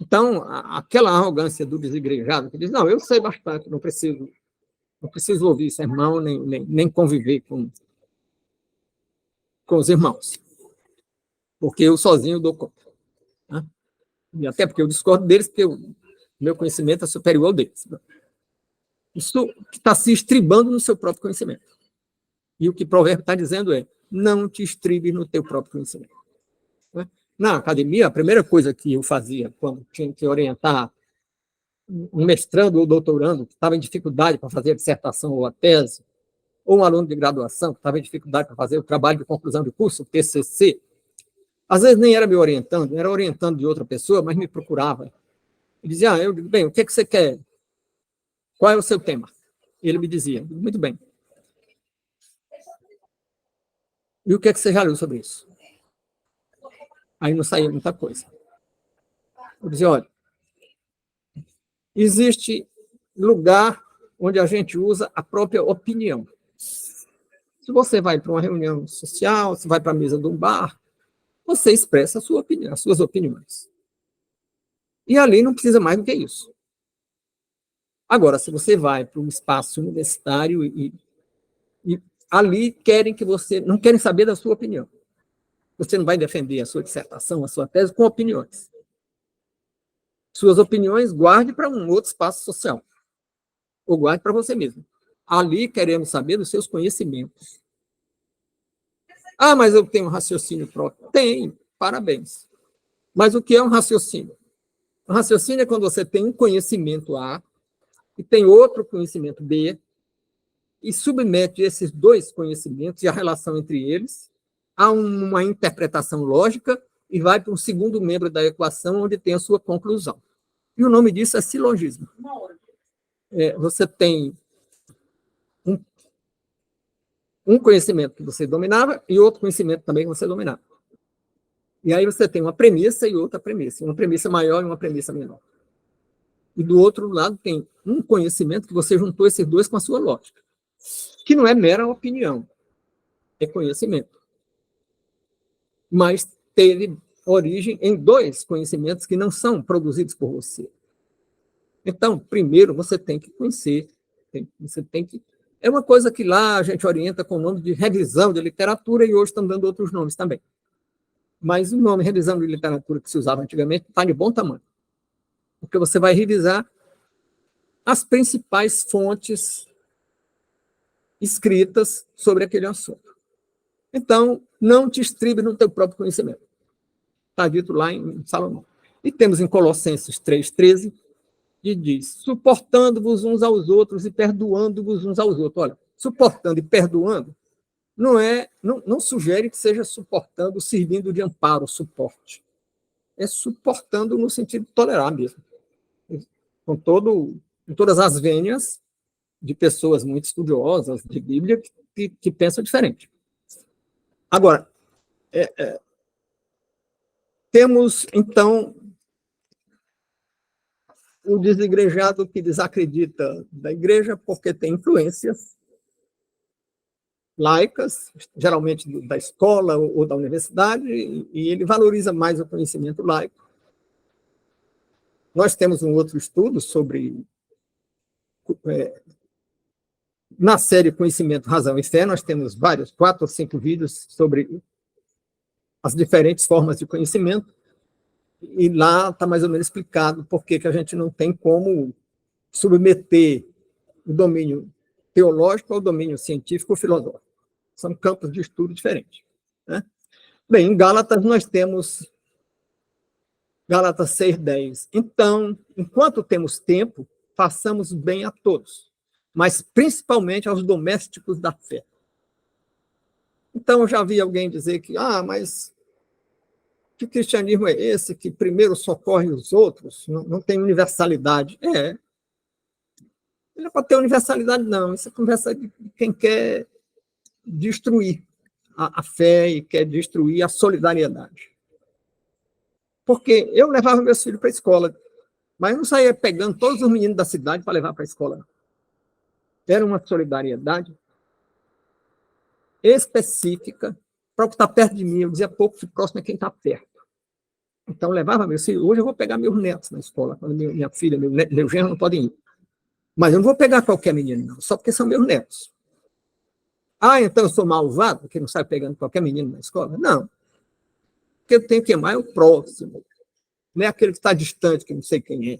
Então, aquela arrogância do desigrejado que diz: não, eu sei bastante, não preciso ouvir sermão, nem conviver com os irmãos, porque eu sozinho dou conta. Né? E até porque eu discordo deles, porque o meu conhecimento é superior ao deles. Isso está se estribando no seu próprio conhecimento. E o que o provérbio está dizendo é: não te estribes no teu próprio conhecimento. Né? Na academia, a primeira coisa que eu fazia quando tinha que orientar um mestrando ou doutorando que estava em dificuldade para fazer a dissertação ou a tese, ou um aluno de graduação que estava em dificuldade para fazer o trabalho de conclusão de curso, o TCC, às vezes nem era me orientando, era orientando de outra pessoa, mas me procurava. E dizia, eu digo, bem, o que você quer? Qual é o seu tema? E ele me dizia, muito bem. E o que você já leu sobre isso? Aí não saía muita coisa. Eu dizia, olha, existe lugar onde a gente usa a própria opinião. Se você vai para uma reunião social, se vai para a mesa de um bar, você expressa a sua opinião, as suas opiniões. E ali não precisa mais do que isso. Agora, se você vai para um espaço universitário e ali querem que você, não querem saber da sua opinião. Você não vai defender a sua dissertação, a sua tese com opiniões. Suas opiniões guarde para um outro espaço social. Ou guarde para você mesmo. Ali queremos saber dos seus conhecimentos. Ah, mas eu tenho um raciocínio próprio. Tem, parabéns. Mas o que é um raciocínio? Um raciocínio é quando você tem um conhecimento A e tem outro conhecimento B e submete esses dois conhecimentos e a relação entre eles a uma interpretação lógica e vai para um segundo membro da equação onde tem a sua conclusão. E o nome disso é silogismo. Você tem um conhecimento que você dominava e outro conhecimento também que você dominava. E aí você tem uma premissa e outra premissa, uma premissa maior e uma premissa menor. E do outro lado tem um conhecimento que você juntou esses dois com a sua lógica, que não é mera opinião, é conhecimento. Mas teve origem em dois conhecimentos que não são produzidos por você. Então, primeiro, você tem que conhecer, você tem que... É uma coisa que lá a gente orienta com o nome de revisão de literatura e hoje estão dando outros nomes também. Mas o nome revisão de literatura que se usava antigamente está de bom tamanho. Porque você vai revisar as principais fontes escritas sobre aquele assunto. Então, não te estribe no teu próprio conhecimento. Está dito lá em Salomão. E temos em Colossenses 3,13, que diz, suportando-vos uns aos outros e perdoando-vos uns aos outros. Olha, suportando e perdoando não sugere que seja suportando, servindo de amparo, suporte. É suportando no sentido de tolerar mesmo. Com todas as vênias de pessoas muito estudiosas de Bíblia que pensam diferente. Agora, temos, então, o desigrejado que desacredita da igreja porque tem influências laicas, geralmente da escola ou da universidade, e ele valoriza mais o conhecimento laico. Nós temos um outro estudo sobre... na série Conhecimento, Razão e Fé, nós temos 4 ou 5 vídeos sobre as diferentes formas de conhecimento, e lá está mais ou menos explicado por que a gente não tem como submeter o domínio teológico ao domínio científico ou filosófico. São campos de estudo diferentes. Né? Bem, em Gálatas nós temos Gálatas 6,10. Então, enquanto temos tempo, façamos bem a todos, mas principalmente aos domésticos da fé. Então, eu já vi alguém dizer que, mas que cristianismo é esse que primeiro socorre os outros, não tem universalidade? Não é para ter universalidade, não. Isso é conversa de quem quer destruir a fé e quer destruir a solidariedade. Porque eu levava meus filhos para a escola, mas não saía pegando todos os meninos da cidade para levar para a escola. Era uma solidariedade específica para o que está perto de mim. Eu dizia pouco, que próximo é quem está perto. Então, eu levava meus filhos. Hoje eu vou pegar meus netos na escola, quando minha filha, meu genro não podem ir. Mas eu não vou pegar qualquer menino, não, só porque são meus netos. Então eu sou malvado, porque não sai pegando qualquer menino na escola? Não. Porque eu tenho que amar o próximo. Não é aquele que está distante, que não sei quem é.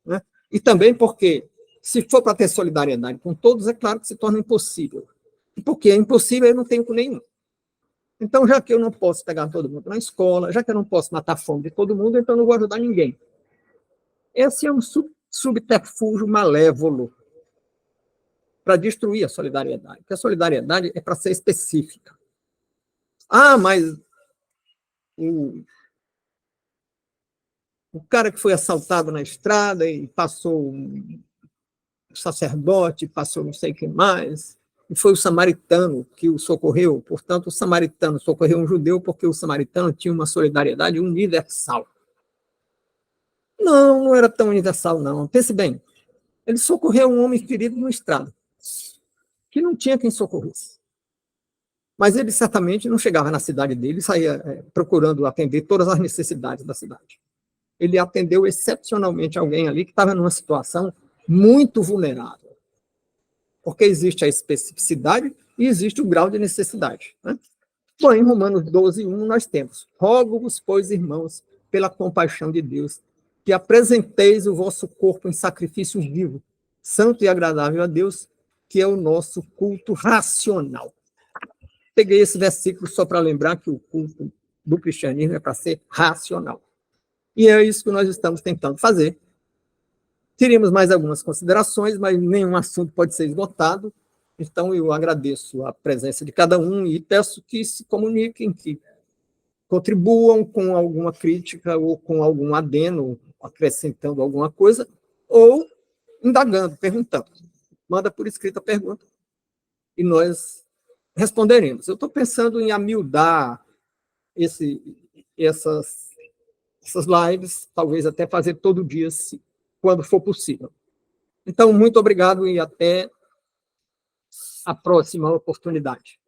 Né? E também porque, se for para ter solidariedade com todos, é claro que se torna impossível. E porque é impossível, eu não tenho com nenhum. Então, já que eu não posso pegar todo mundo na escola, já que eu não posso matar a fome de todo mundo, então eu não vou ajudar ninguém. Esse é um subterfúgio malévolo para destruir a solidariedade, porque a solidariedade é para ser específica. Ah, mas o cara que foi assaltado na estrada e passou um sacerdote, passou não sei quem mais, e foi o samaritano que o socorreu. Portanto, o samaritano socorreu um judeu porque o samaritano tinha uma solidariedade universal. Não, não era tão universal, não. Pense bem, ele socorreu um homem ferido no estrada, que não tinha quem socorresse. Mas ele certamente não chegava na cidade dele e saía procurando atender todas as necessidades da cidade. Ele atendeu excepcionalmente alguém ali que estava numa situação muito vulnerável. Porque existe a especificidade e existe o grau de necessidade. Né? Bom, em Romanos 12, 1, nós temos: rogo-vos, pois, irmãos, pela compaixão de Deus, que apresenteis o vosso corpo em sacrifício vivo, santo e agradável a Deus, que é o nosso culto racional. Peguei esse versículo só para lembrar que o culto do cristianismo é para ser racional. E é isso que nós estamos tentando fazer. Teríamos mais algumas considerações, mas nenhum assunto pode ser esgotado. Então, eu agradeço a presença de cada um e peço que se comuniquem, que contribuam com alguma crítica ou com algum adeno, acrescentando alguma coisa, ou indagando, perguntando. Manda por escrito a pergunta e nós responderemos. Eu estou pensando em amildar essas lives, talvez até fazer todo dia, quando for possível. Então, muito obrigado e até a próxima oportunidade.